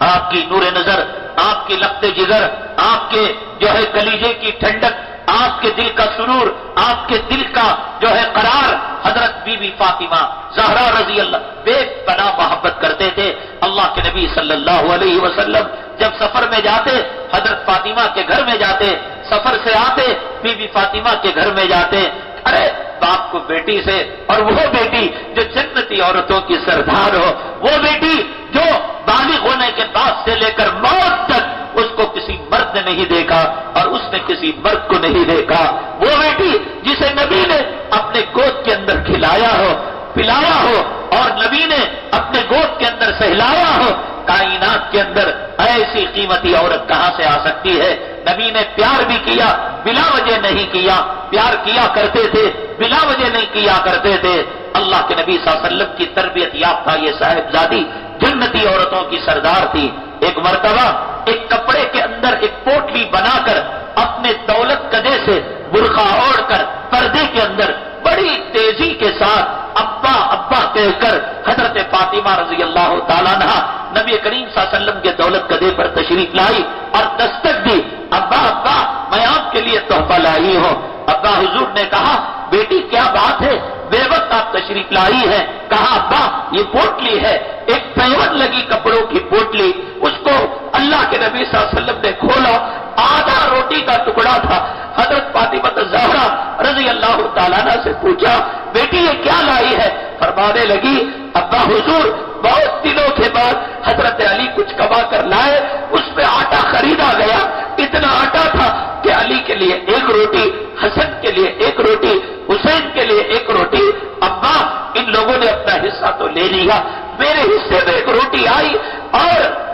آپ کی نور نظر، آپ کی لخت جگر، آپ کے جو ہے کلیجے کی ٹھنڈک، آپ کے دل کا سرور، آپ کے دل کا جو ہے قرار حضرت بی بی فاطمہ زہرا رضی اللہ بے پناہ محبت کرتے تھے. اللہ کے نبی صلی اللہ علیہ وسلم جب سفر میں جاتے حضرت فاطمہ کے گھر میں جاتے، سفر سے آتے بی بی فاطمہ کے گھر میں جاتے. ارے باپ کو بیٹی سے، اور وہ بیٹی جو جنتی عورتوں کی سردار ہو، وہ بیٹی جو بالغ ہونے کے بعد سے لے کر موت تک اس کو کسی مرد نے نہیں دیکھا اور اس نے کسی مرد کو نہیں دیکھا، وہ بیٹی جسے نبی نے اپنے گود کے اندر کھلایا ہو، پلایا ہو اور نبی نے اپنے گود کے اندر سہلایا ہو. کائنات کے اندر ایسی قیمتی عورت کہاں سے آ سکتی ہے؟ نبی نے پیار بھی کیا، بلا وجہ نہیں کیا، پیار کیا کرتے تھے، بلا وجہ نہیں کیا کرتے تھے. اللہ کے نبی صلی اللہ علیہ وسلم کی تربیت یافتہ یہ صاحبزادی جنتی عورتوں کی سردار تھی. ایک مرتبہ ایک کپڑے کے اندر ایک پوٹلی بنا کر اپنے دولت کدے سے برقع اوڑھ کر پردے کے اندر بڑی تیزی کے ساتھ ابا ابا کہہ کر حضرت فاطمہ رضی اللہ تعالیٰ عنہا نبی کریم صلی اللہ علیہ وسلم کے دولت کدے پر تشریف لائی اور دستک دی. ابا ابا میں آپ کے لیے تحفہ لائی ہوں. ابا حضور نے کہا بیٹی کیا بات ہے، بے وقت آپ تشریف لائی ہے. کہا ابا یہ پوٹلی ہے، ایک پیون لگی کپڑوں کی پوٹلی. اس کو اللہ کے نبی صلی اللہ علیہ وسلم نے کھولا، آدھا روٹی کا ٹکڑا تھا. حضرت فاطمہ زہرا رضی اللہ تعالیٰ عنہ سے پوچھا بیٹی یہ کیا لائی ہے؟ فرمانے لگی ابا حضور بہت دنوں کے بعد حضرت علی کچھ کما کر لائے، اس میں آٹا خریدا گیا، اتنا آٹا تھا کہ علی کے لیے 1 روٹی، حسن کے لیے 1 روٹی، حسین کے لیے 1 روٹی. ابا ان لوگوں نے اپنا حصہ تو لے لیا، میرے حصے میں 1 روٹی آئی اور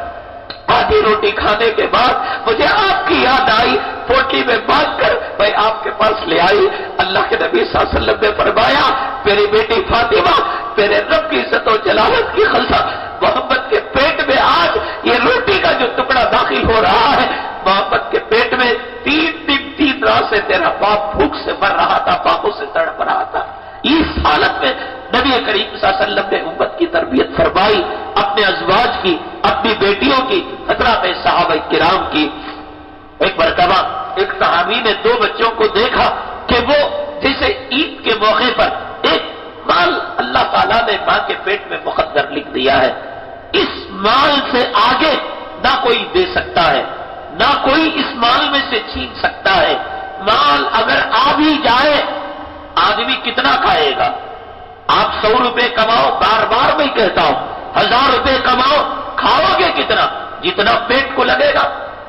آدھی روٹی کھانے کے بعد مجھے آپ کی یاد آئی، پوٹلی میں باندھ کر میں آپ کے پاس لے آئی. اللہ کے نبی صلی اللہ علیہ وسلم نے فرمایا میری بیٹی فاطمہ میرے رب کی عزت و جلالت کی خلسہ محمد کے پیٹ میں آج یہ روٹی کا جو ٹکڑا داخل ہو رہا ہے، محمد کے پیٹ میں 3 دن 3 رات سے تیرا باپ بھوک سے مر رہا تھا، باپوں سے تڑپ رہا تھا. اس حالت میں نبی کریم صلی اللہ علیہ وسلم نے امت کی تربیت فرمائی. اپنے ازواج کی، اپنی بیٹیوں کی، حضرات صحابہ کرام کی. ایک مرتبہ ایک صحابی نے 2 بچوں کو دیکھا کہ وہ جیسے عید کے موقع پر ایک مال اللہ تعالیٰ نے ماں کے پیٹ میں مقدر لکھ دیا ہے، اس مال سے آگے نہ کوئی دے سکتا ہے، نہ کوئی اس مال میں سے چھین سکتا ہے. مال اگر آ بھی جائے آدمی کتنا کھائے گا؟ آپ 100 روپے کماؤ، بار بار میں کہتا ہوں 1000 روپے کماؤ، کھاؤ گے کتنا؟ جتنا پیٹ کو لگے گا.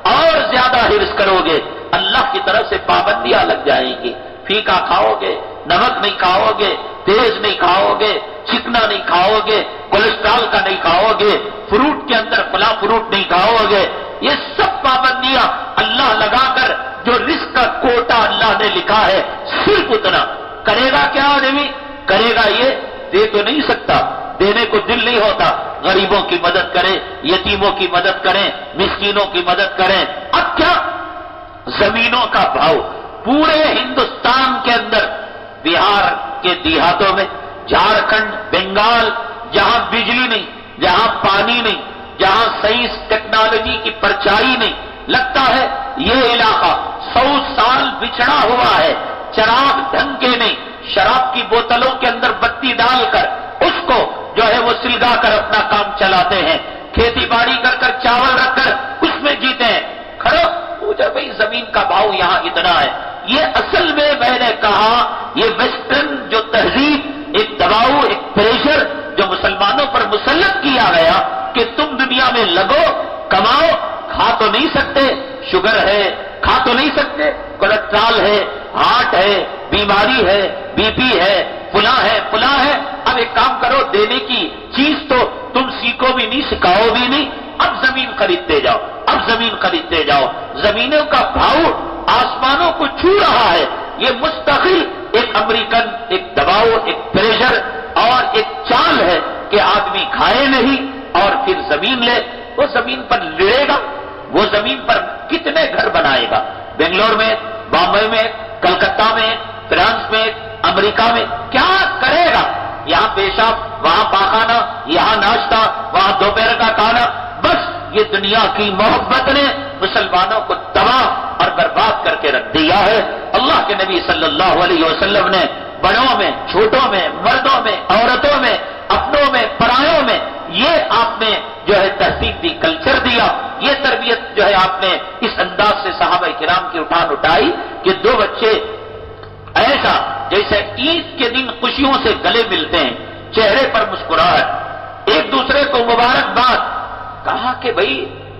اور زیادہ حرص کرو گے اللہ کی طرف سے پابندیاں لگ جائیں گی. پھیکا کھاؤ گے، نمک نہیں کھاؤ گے، تیز نہیں کھاؤ گے، چکنا نہیں کھاؤ گے، کولیسٹرول کا نہیں کھاؤ گے، فروٹ کے اندر فلاں فروٹ نہیں کھاؤ گے. یہ سب پابندیاں اللہ لگا کر جو رزق کا کوٹا اللہ نے لکھا ہے صرف اتنا کرے گا. کیا آدمی کرے گا؟ یہ دے تو نہیں سکتا، دینے کو دل نہیں ہوتا. غریبوں کی مدد کریں، یتیموں کی مدد کریں، مسکینوں کی مدد کریں. اب کیا زمینوں کا بھاؤ پورے ہندوستان کے اندر، بہار کے دیہاتوں میں، جھارکھنڈ، بنگال، جہاں بجلی نہیں، جہاں پانی نہیں، جہاں سائنس ٹیکنالوجی کی پرچائی نہیں، لگتا ہے یہ علاقہ 100 سال بچھڑا ہوا ہے. چراغ ڈھنگ کے نہیں، شراب کی بوتلوں کے اندر بتی ڈال کر اس کو جو ہے وہ سلگا کر اپنا کام چلاتے ہیں. کھیتی باڑی کر کر چاول رکھ کر اس میں جیتے ہیں. کھڑو پوچھا بھائی زمین کا بھاؤ یہاں اتنا ہے. یہ اصل میں نے کہا یہ ویسٹرن جو تہذیب، ایک دباؤ، ایک پریشر جو مسلمانوں پر مسلط کیا گیا کہ تم دنیا میں لگو، کماؤ. کھا تو نہیں سکتے، شوگر ہے، کھا تو نہیں سکتے، کولیسٹرول ہے، ہارٹ ہے، بیماری ہے، بی پی ہے، فلاں ہے فلاں ہے. اب ایک کام کرو، دینے کی چیز تو تم سیکھو بھی نہیں، سکھاؤ بھی نہیں. اب زمین خریدتے جاؤ، اب زمین خریدتے جاؤ. زمینوں کا بھاؤ آسمانوں کو چھو رہا ہے. یہ مستقل ایک امریکن، ایک دباؤ، ایک پریشر اور ایک چال ہے کہ آدمی کھائے نہیں اور پھر زمین لے. وہ زمین پر لڑے گا، وہ زمین پر کتنے گھر بنائے گا؟ بنگلور میں، بامبے میں، کلکتہ میں، فرانس میں، امریکہ میں. کیا کرے گا؟ یہاں پیشاب، وہاں پاخانہ، یہاں ناشتہ، وہاں دوپہر کا کھانا. بس یہ دنیا کی محبت نے مسلمانوں کو تباہ اور برباد کر کے رکھ دیا ہے. اللہ کے نبی صلی اللہ علیہ وسلم نے بڑوں میں، چھوٹوں میں، مردوں میں، عورتوں میں، اپنوں میں، پرایوں میں یہ آپ نے جو ہے تہذیب دی، کلچر دیا. یہ تربیت جو ہے آپ نے اس انداز سے صحابہ کرام کی اٹھائی کہ 2 بچے ایسا جیسے عید کے دن خوشیوں سے گلے ملتے ہیں، چہرے پر مسکراہٹ، ایک دوسرے کو مبارکباد. کہا کہ بھائی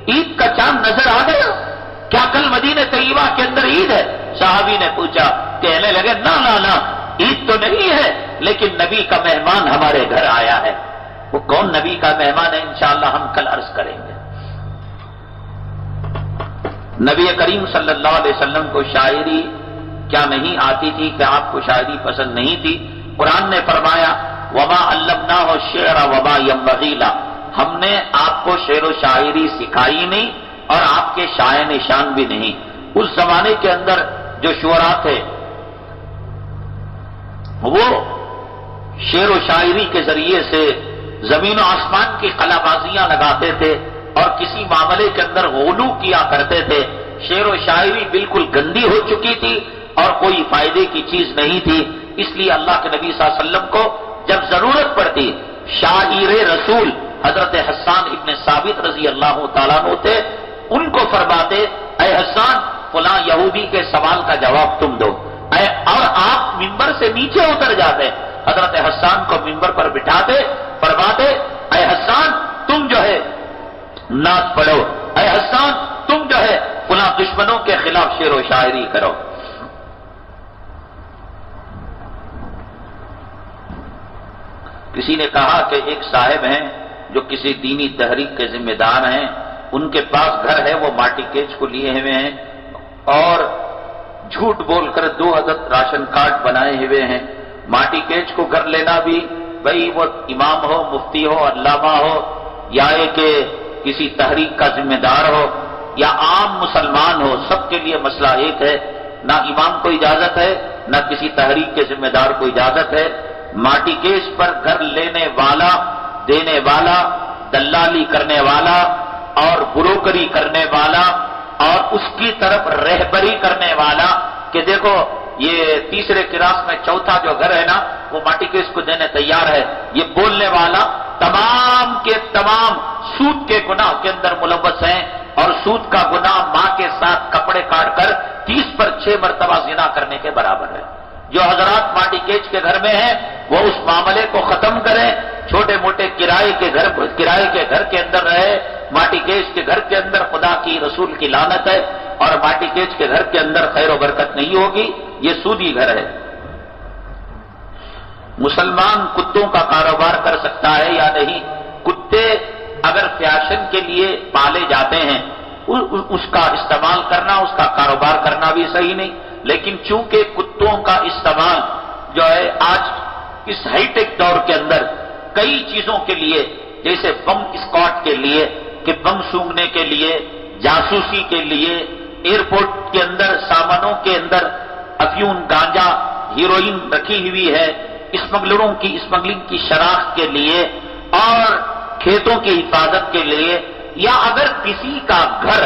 عید کا چاند نظر آ گیا، کیا کل مدینہ طیبہ کے اندر عید ہے؟ صحابی نے پوچھا. کہنے لگے نہ عید تو نہیں ہے، لیکن نبی کا مہمان ہمارے گھر آیا ہے. وہ کون نبی کا مہمان ہے انشاءاللہ ہم کل عرض کریں گے. نبی کریم صلی اللہ علیہ وسلم کو شاعری کیا نہیں آتی تھی؟ کہ آپ کو شاعری پسند نہیں تھی؟ قرآن نے فرمایا وما علمناہ الشعر وما ينبغي له، ہم نے آپ کو شعر و شاعری سکھائی نہیں اور آپ کے شاعر نشان بھی نہیں. اس زمانے کے اندر جو شعراء تھے وہ شعر و شاعری کے ذریعے سے زمین و آسمان کی خلا بازیاں لگاتے تھے اور کسی معاملے کے اندر غلو کیا کرتے تھے. شعر و شاعری بالکل گندی ہو چکی تھی اور کوئی فائدے کی چیز نہیں تھی. اس لیے اللہ کے نبی صلی اللہ علیہ وسلم کو جب ضرورت پڑتی، شاعر رسول حضرت حسان ابن ثابت رضی اللہ تعالیٰ عنہ تھے، ان کو فرماتے اے حسان فلاں یہودی کے سوال کا جواب تم دو. اور آپ ممبر سے نیچے اتر جاتے، حضرت حسان کو ممبر پر بٹھاتے، فرماتے اے حسان تم جو ہے نعت پڑھو، اے حسان تم جو ہے فلاں دشمنوں کے خلاف شعر و شاعری کرو. کسی نے کہا کہ ایک صاحب ہیں جو کسی دینی تحریک کے ذمہ دار ہیں، ان کے پاس گھر ہے، وہ ماٹی کیچ کو لیے ہوئے ہیں اور جھوٹ بول کر 2 عدد راشن کارڈ بنائے ہوئے ہیں. ماٹی کیچ کو گھر لینا بھی بھائی وہ امام ہو، مفتی ہو، علامہ ہو، یا کہ کسی تحریک کا ذمہ دار ہو یا عام مسلمان ہو، سب کے لیے مسئلہ ایک ہے. نہ امام کو اجازت ہے، نہ کسی تحریک کے ذمہ دار کو اجازت ہے. ماٹی کیس پر گھر لینے والا، دینے والا دلالی کرنے والا اور بروکری کرنے والا اور اس کی طرف رہبری کرنے والا کہ دیکھو یہ تیسرے کراس میں چوتھا جو گھر ہے نا وہ ماٹی کے اس کو دینے تیار ہے، یہ بولنے والا تمام کے تمام سود کے گناہ کے اندر ملوث ہیں، اور سود کا گناہ ماں کے ساتھ کپڑے کاٹ کر 30 پر 6 مرتبہ زنا کرنے کے برابر ہے۔ جو حضرات ماٹی کیچ کے گھر میں ہیں وہ اس معاملے کو ختم کریں، چھوٹے موٹے کرائے کے گھر کے اندر رہے۔ ماٹی کیچ کے گھر کے اندر خدا کی رسول کی لعنت ہے، اور ماٹی کیچ کے گھر کے اندر خیر و برکت نہیں ہوگی، یہ سودی گھر ہے۔ مسلمان کتوں کا کاروبار کر سکتا ہے یا نہیں؟ کتے اگر فیشن کے لیے پالے جاتے ہیں اس کا استعمال کرنا، اس کا کاروبار کرنا بھی صحیح نہیں، لیکن چونکہ کتوں کا استعمال جو ہے آج اس ہائی ٹیک دور کے اندر کئی چیزوں کے لیے، جیسے بم اسکواڈ کے لیے کہ بم سونگھنے کے لیے، جاسوسی کے لیے، ایئرپورٹ کے اندر سامانوں کے اندر افیون، گانجا، ہیروئن رکھی ہوئی ہے، اسمگلروں کی اسمگلنگ کی شناخت کے لیے اور کھیتوں کی حفاظت کے لیے، یا اگر کسی کا گھر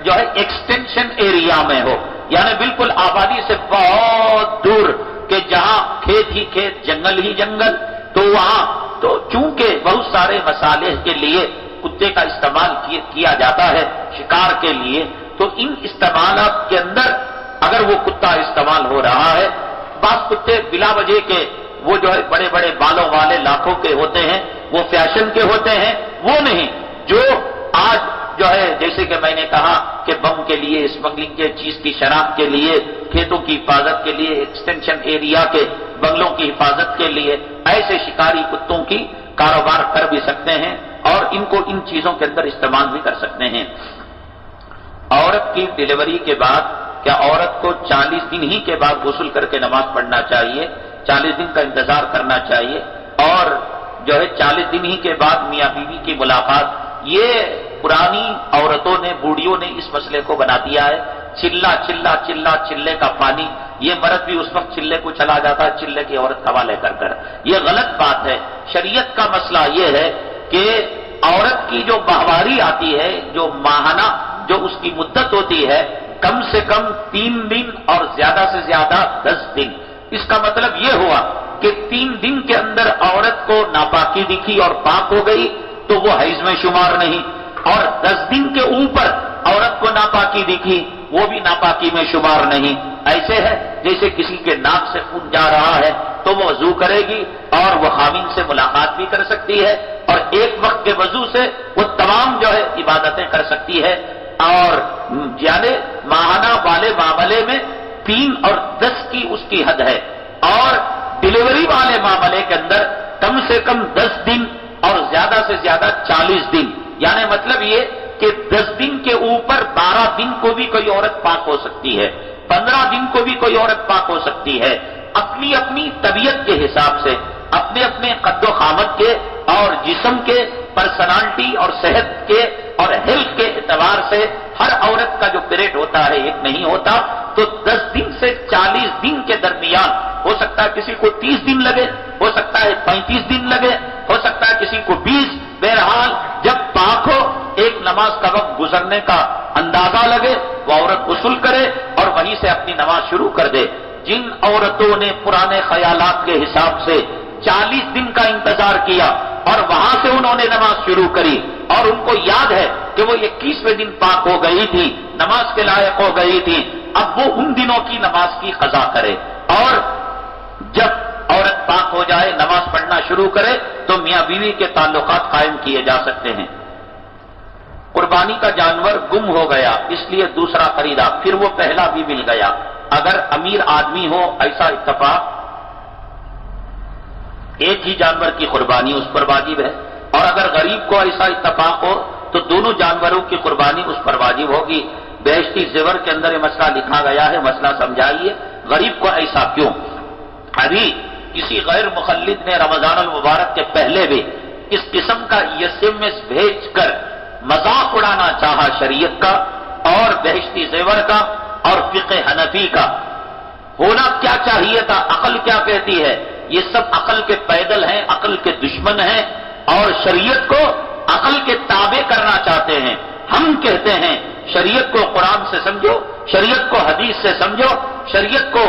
جو ہے ایکسٹینشن ایریا میں ہو، یعنی بالکل آبادی سے بہت دور کہ جہاں کھیت ہی کھیت، جنگل ہی جنگل، تو وہاں تو چونکہ بہت سارے مصالح کے لیے کتے کا استعمال کیا جاتا ہے شکار کے لیے، تو ان استعمالات کے اندر اگر وہ کتا استعمال ہو رہا ہے، بعض کتے بلا وجہ کے وہ جو ہے بڑے بڑے بالوں والے لاکھوں کے ہوتے ہیں، وہ فیشن کے ہوتے ہیں، وہ نہیں جو آج جو ہے جیسے کہ میں نے کہا کہ بم کے لیے، اسمگلنگ کے چیز کی شناخت کے لیے، کھیتوں کی حفاظت کے لیے، ایکسٹینشن ایریا کے بنگلوں کی حفاظت کے لیے ایسے شکاری کتوں کی کاروبار کر بھی سکتے ہیں اور ان کو ان چیزوں کے اندر استعمال بھی کر سکتے ہیں۔ عورت کی ڈیلیوری کے بعد کیا عورت کو 40 دن ہی کے بعد غسل کر کے نماز پڑھنا چاہیے؟ 40 دن کا انتظار کرنا چاہیے، اور جو ہے 40 دن ہی کے بعد میاں بیوی کی ملاقات، یہ پرانی عورتوں نے، بوڑھیوں نے اس مسئلے کو بنا دیا ہے۔ چلا چلا چلا چلے کا پانی، یہ مرد بھی اس وقت چلے کو چلا جاتا ہے چلے کی عورت حوالے کر کر، یہ غلط بات ہے۔ شریعت کا مسئلہ یہ ہے کہ عورت کی جو ماہواری آتی ہے، جو ماہانہ جو اس کی مدت ہوتی ہے، کم سے کم 3 دن اور زیادہ سے زیادہ 10 دن۔ اس کا مطلب یہ ہوا کہ 3 دن کے اندر عورت کو ناپاکی دکھی اور پاک ہو گئی تو وہ حیض میں شمار نہیں، اور 10 دن کے اوپر عورت کو ناپاکی دکھی وہ بھی ناپاکی میں شمار نہیں۔ ایسے ہے جیسے کسی کے ناک سے خون جا رہا ہے تو وہ وضو کرے گی اور وہ خاوند سے ملاقات بھی کر سکتی ہے، اور ایک وقت کے وضو سے وہ تمام جو ہے عبادتیں کر سکتی ہے، اور یعنی ماہانہ والے معاملے میں 3 اور 10 کی اس کی حد ہے، اور ڈیلیوری والے معاملے کے اندر کم سے کم 10 دن اور زیادہ سے زیادہ 40 دن، یعنی مطلب یہ کہ 10 دن کے اوپر 12 دن کو بھی کوئی عورت پاک ہو سکتی ہے، 15 دن کو بھی کوئی عورت پاک ہو سکتی ہے، اپنی اپنی طبیعت کے حساب سے، اپنے اپنے قد و قامت کے اور جسم کے، پرسنالٹی اور صحت کے اور ہیلتھ کے اعتبار سے ہر عورت کا جو پیریڈ ہوتا ہے ایک نہیں ہوتا، تو 10 دن سے 40 دن کے درمیان ہو سکتا ہے کسی کو 30 دن لگے، ہو سکتا ہے 35 دن لگے، ہو سکتا ہے کسی کو 20۔ بہرحال جب پاک ہو، ایک نماز کا وقت گزرنے کا اندازہ لگے، وہ عورت غسل کرے اور وہیں سے اپنی نماز شروع کر دے۔ جن عورتوں نے پرانے خیالات کے حساب سے 40 دن کا انتظار کیا اور وہاں سے انہوں نے نماز شروع کری اور ان کو یاد ہے کہ وہ 21ویں دن پاک ہو گئی تھی، نماز کے لائق ہو گئی تھی، اب وہ ان دنوں کی نماز کی قضا کرے، اور جب عورت پاک ہو جائے نماز پڑھنا شروع کرے تو میاں بیوی کے تعلقات قائم کیے جا سکتے ہیں۔ قربانی کا جانور گم ہو گیا اس لیے دوسرا خریدا، پھر وہ پہلا بھی مل گیا، اگر امیر آدمی ہو ایسا اتفاق، ایک ہی جانور کی قربانی اس پر واجب ہے، اور اگر غریب کو ایسا اتفاق ہو تو دونوں جانوروں کی قربانی اس پر واجب ہوگی۔ بہشتی زیور کے اندر یہ مسئلہ لکھا گیا ہے، مسئلہ سمجھائیے، غریب کو ایسا کیوں؟ ابھی کسی غیر مخلد نے رمضان المبارک کے پہلے بھی اس قسم کا SMS بھیج کر مذاق اڑانا چاہا شریعت کا اور بہشتی زیور کا اور فقہ حنفی کا۔ ہونا کیا چاہیے تھا؟ عقل کیا کہتی ہے؟ یہ سب عقل کے پیدل ہیں، عقل کے دشمن ہیں، اور شریعت کو عقل کے تابع کرنا چاہتے ہیں. ہم کہتے ہیں شریعت کو قرآن سے سمجھو، شریعت کو حدیث سے سمجھو، شریعت کو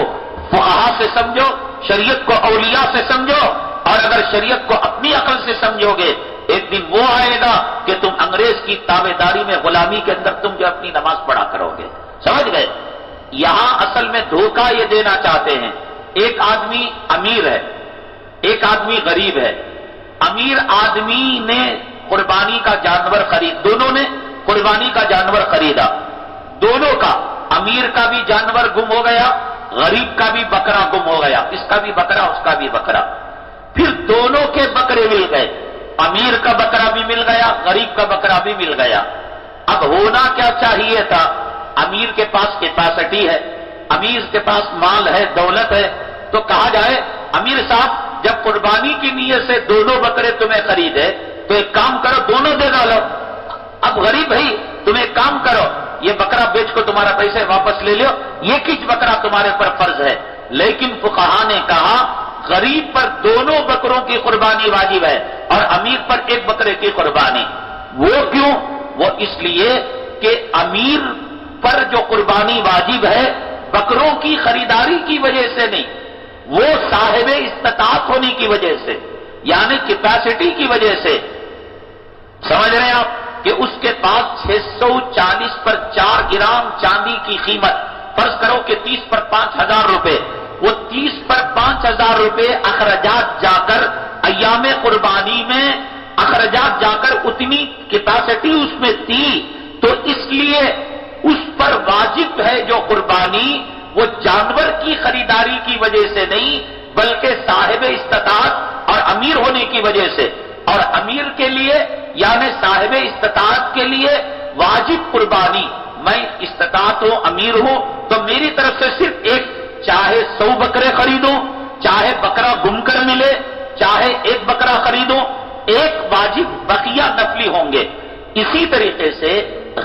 فقہا سے سمجھو، شریعت کو اولیاء سے سمجھو، اور اگر شریعت کو اپنی عقل سے سمجھو گے ایک دن وہ آئے گا کہ تم انگریز کی تابع داری میں، غلامی کے اندر تم جو اپنی نماز پڑھا کرو گے. سمجھ گئے؟ یہاں اصل میں دھوکہ یہ دینا چاہتے ہیں. ایک آدمی امیر ہے، ایک آدمی غریب ہے. امیر آدمی نے قربانی کا جانور دونوں نے قربانی کا جانور خریدا. دونوں کا، امیر کا بھی جانور گم ہو گیا، غریب کا بھی بکرا گم ہو گیا. اس کا بھی بکرا، اس کا بھی بکرا. پھر دونوں کے بکرے مل گئے. امیر کا بکرا بھی مل گیا، غریب کا بکرا بھی مل گیا. اب ہونا کیا چاہیے تھا؟ امیر کے پاس کیپیسٹی ہے، امیر کے پاس مال ہے، دولت ہے، تو کہا جائے امیر صاحب جب قربانی کی نیت سے دونوں بکرے تمہیں خریدے تو ایک کام کرو، دونوں دے ڈالو. اب غریب بھائی تم ایک کام کرو، یہ بکرا بیچ کو تمہارا پیسے واپس لے لو، یہ کچھ بکرا تمہارے پر فرض ہے. لیکن فقہا نے کہا غریب پر دونوں بکروں کی قربانی واجب ہے اور امیر پر ایک بکرے کی قربانی. وہ کیوں؟ وہ اس لیے کہ امیر پر جو قربانی واجب ہے بکروں کی خریداری کی وجہ سے نہیں، وہ صاحب استطاعت ہونے کی وجہ سے، یعنی کیپیسٹی کی وجہ سے. سمجھ رہے ہیں آپ کہ اس کے پاس 640 پر 4 گرام چاندی کی قیمت، فرض کرو کہ 30 پر 5,000 روپے، وہ 30 پر 5,000 روپے اخراجات جا کر ایام قربانی میں اخراجات جا کر اتنی کیپیسٹی اس میں تھی، تو اس لیے اس پر واجب ہے جو قربانی وہ جانور کی خریداری کی وجہ سے نہیں بلکہ صاحب استطاعت اور امیر ہونے کی وجہ سے. اور امیر کے لیے یعنی صاحب استطاعت کے لیے واجب قربانی، میں استطاعت ہوں، امیر ہوں، تو میری طرف سے صرف ایک، چاہے 100 بکرے خریدوں، چاہے بکرا گم کر ملے، چاہے ایک بکرا خریدوں، ایک واجب بقیہ نفلی ہوں گے. اسی طریقے سے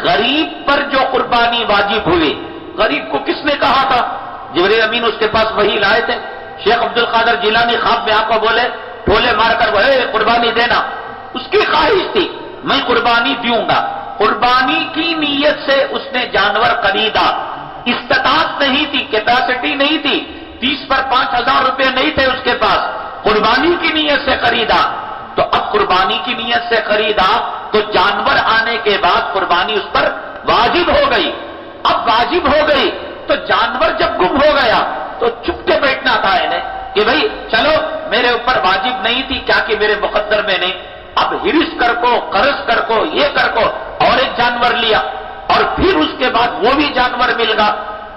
غریب پر جو قربانی واجب ہوئی، غریب کو کس نے کہا تھا؟ جبرائیل امین اس کے پاس وہی لائے تھے. شیخ عبد القادر جیلانی خواب میں آپ کو بولے، ٹھولے مار کر وہ قربانی دینا. اس کی خواہش تھی میں قربانی دوں گا، قربانی کی نیت سے اس نے جانور خریدا. استطاعت نہیں تھی، کیپیسٹی نہیں تھی، 30 پر 5,000 روپے نہیں تھے اس کے پاس، قربانی کی نیت سے خریدا. تو اب قربانی کی نیت سے خریدا تو جانور آنے کے بعد قربانی اس پر واجب ہو گئی. اب واجب ہو گئی تو جانور جب گم ہو گیا تو چپ کے بیٹھنا تھا انہیں کہ بھئی چلو میرے اوپر واجب نہیں تھی، کیا کہ میرے مقدر میں نہیں. اب ہرس کر کو، قرض کر کو، یہ کر کو اور ایک جانور لیا اور پھر اس کے بعد وہ بھی جانور مل گا.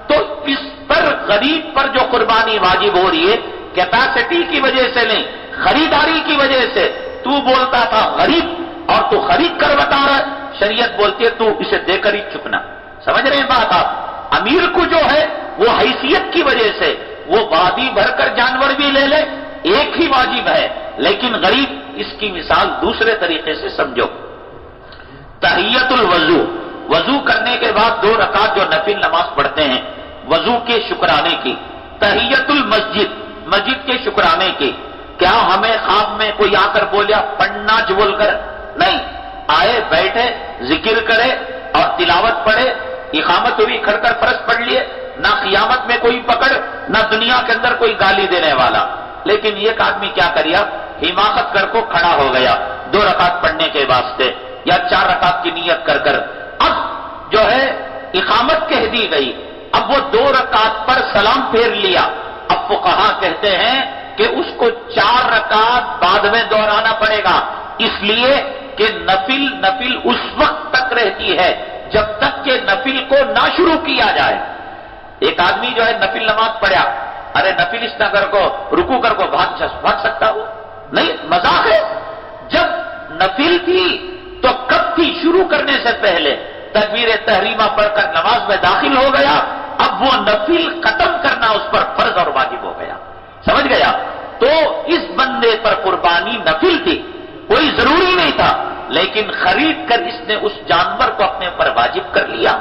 تو اس پر غریب پر جو قربانی واجب ہو رہی ہے کیپیسٹی کی وجہ سے نہیں، خریداری کی وجہ سے. تو بولتا تھا غریب اور تو خرید کر بتا رہا ہے، شریعت بولتی ہے تو اسے دے کر ہی چکنا. سمجھ رہے ہیں بات آپ؟ امیر کو جو ہے وہ حیثیت کی وجہ سے وہ وادی بھر کر جانور بھی لے لے، ایک ہی واجب ہے. لیکن غریب، اس کی مثال دوسرے طریقے سے سمجھو. تحیت الوضو، وضو کرنے کے بعد 2 رکعت جو نفل نماز پڑھتے ہیں وضو کے شکرانے کی. تحیت المسجد، مسجد کے شکرانے کی. کیا ہمیں خواب میں کوئی آ کر بولیا پڑھنا جو بول کر؟ نہیں، آئے بیٹھے ذکر کرے اور تلاوت پڑھے، اقامت ہوئی کھڑ کر فرض پڑھ لیے، نہ قیامت میں کوئی پکڑ، نہ دنیا کے اندر کوئی گالی دینے والا. لیکن ایک آدمی کیا کریا، حماقت کر کو کھڑا ہو گیا 2 رکعت پڑھنے کے واسطے یا 4 رکعت کی نیت کر کر. اب جو ہے اقامت کہہ دی گئی، اب وہ 2 رکعت پر سلام پھیر لیا. اب فقہا کہتے ہیں کہ اس کو 4 رکعت بعد میں دہرانا پڑے گا، اس لیے کہ نفل اس وقت تک رہتی ہے جب تک کہ نفل کو نہ شروع کیا جائے. ایک آدمی جو ہے نفل نماز پڑھا، ارے نفل اس نہ کر کو رکو کر کو بھاگ سکتا ہو؟ نہیں، مذاق ہے. جب نفل تھی تو کب تھی؟ شروع کرنے سے پہلے تکبیر تحریمہ پڑھ کر نماز میں داخل ہو گیا، اب وہ نفل ختم کرنا اس پر فرض اور واجب ہو گیا. سمجھ گیا؟ تو اس بندے پر قربانی نفل تھی، کوئی ضروری نہیں تھا، لیکن خرید کر اس نے اس جانور کو اپنے پر واجب کر لیا.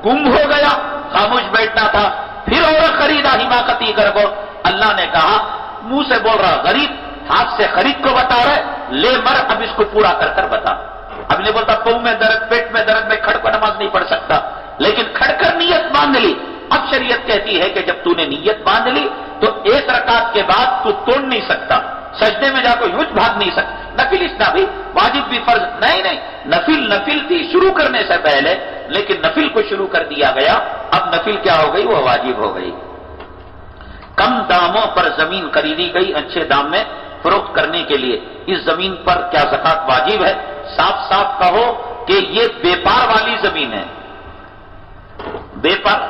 گم ہو گیا، خاموش بیٹھنا تھا، پھر اور خریدا حماقتی کر کو. اللہ نے کہا منہ سے بول رہا غریب، ہاتھ سے خرید کو بتا رہا ہے، لے مر اب اس کو پورا کر کر بتا. اب نہیں بولتا پاؤں میں درد، پیٹ میں درد، میں کھڑ کر نماز نہیں پڑھ سکتا، لیکن کھڑ کر نیت باندھ لی۔ اب شریعت کہتی ہے کہ جب تو نے نیت باندھ لی تو ایک رکعت کے بعد تو توڑ نہیں سکتا، سجدے میں جا کو یوں بھاگ نہیں سکتا۔ نفل اتنا بھی، واجب بھی، فرض نہیں، نفل تھی شروع کرنے سے پہلے، لیکن نفل کو شروع کر دیا گیا، اب نفل کیا ہو گئی؟ وہ واجب ہو گئی۔ کم داموں پر زمین خریدی گئی اچھے دام میں فروخت کرنے کے لیے، اس زمین پر کیا زکات واجب ہے؟ صاف صاف کہو کہ یہ بیپار والی زمین ہے۔ بیپار،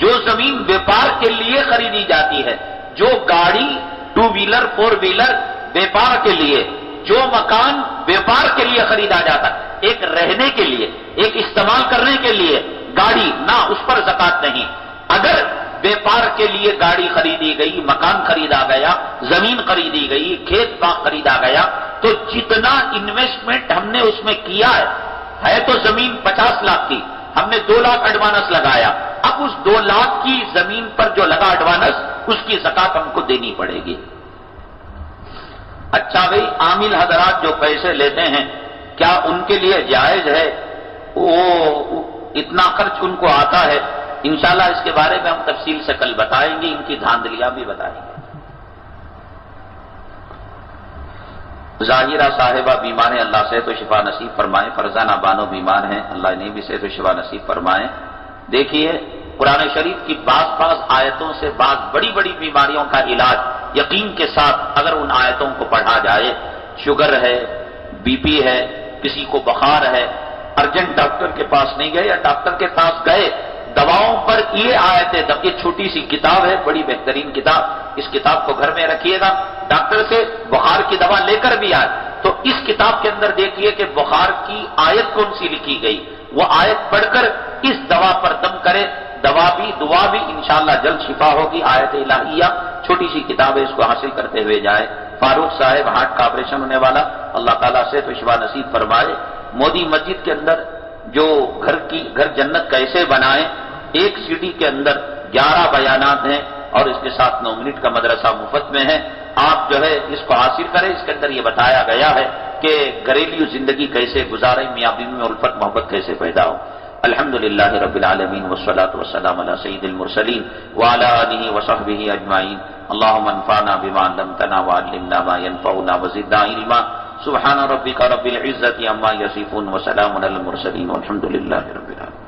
جو زمین بیپار کے لیے خریدی جاتی ہے، جو گاڑی، ٹو ویلر، فور ویلر بیپار کے لیے، جو مکان بیپار کے لیے خریدا جاتا ہے، ایک رہنے کے لیے، ایک استعمال کرنے کے لیے، گاڑی نہ، اس پر زکات نہیں۔ اگر بیپار کے لیے گاڑی خریدی گئی، مکان خریدا گیا، زمین خریدی گئی، کھیت باغ خریدا گیا، تو جتنا انویسٹمنٹ ہم نے اس میں کیا ہے تو زمین 50 لاکھ کی، ہم نے 2 لاکھ ایڈوانس لگایا، اب اس 2 لاکھ کی زمین پر جو لگا ایڈوانس، اس کی زکات ہم کو دینی پڑے گی۔ اچھا بھئی، عامل حضرات جو پیسے لیتے ہیں، کیا ان کے لیے جائز ہے؟ وہ اتنا خرچ ان کو آتا ہے؟ انشاءاللہ اس کے بارے میں ہم تفصیل سے کل بتائیں گے، ان کی دھاندلیاں بھی بتائیں گے۔ ظاہرہ صاحبہ بیمار ہیں، اللہ صحت و شفا نصیب فرمائے۔ فرزانہ بانو بیمار ہیں، اللہ انہیں بھی صحت و شفا نصیب فرمائے۔ دیکھیے، قرآن شریف کی بعض آیتوں سے بعض بڑی بڑی بیماریوں کا علاج یقین کے ساتھ اگر ان آیتوں کو پڑھا جائے، شوگر ہے، بی پی ہے، کسی کو بخار ہے، ارجنٹ ڈاکٹر کے پاس نہیں گئے یا ڈاکٹر کے پاس گئے، دواؤں پر یہ آیتیں، یہ چھوٹی سی کتاب ہے، بڑی بہترین کتاب، اس کتاب کو گھر میں رکھیے گا، ڈاکٹر سے بخار کی دوا لے کر بھی آئے تو اس کتاب کے اندر دیکھیے کہ بخار کی آیت کون سی لکھی گئی، وہ آیت پڑھ کر اس دوا پر دم کرے، دوا بھی دعا بھی انشاءاللہ جلد شفا ہوگی۔ آیت الہیہ چھوٹی سی کتاب ہے، اس کو حاصل کرتے ہوئے جائے۔ فاروق صاحب ہارٹ کا آپریشن ہونے والا، اللہ تعالیٰ سے تو شفا نصیب فرمائے۔ مودی مسجد کے اندر جو گھر جنت کیسے بنائیں، ایک سی ڈی کے اندر 11 بیانات ہیں اور اس کے ساتھ 9 منٹ کا مدرسہ مفت میں ہے، آپ جو ہے اس کو حاصل کریں۔ اس کے اندر یہ بتایا گیا ہے کہ گھریلو زندگی کیسے گزاریں، میاں بیوی میں الفت محبت کیسے پیدا ہو۔ الحمدللہ رب العالمین والصلاة والسلام علی سید المرسلین وعلی آلہ وصحبہ اجمعین۔ اللہم انفعنا بما علمتنا وعلمنا ما ينفعنا وزدنا علما۔ سبحان ربک رب العزة عما یصفون وسلام علی المرسلین والحمدللہ رب العالمین۔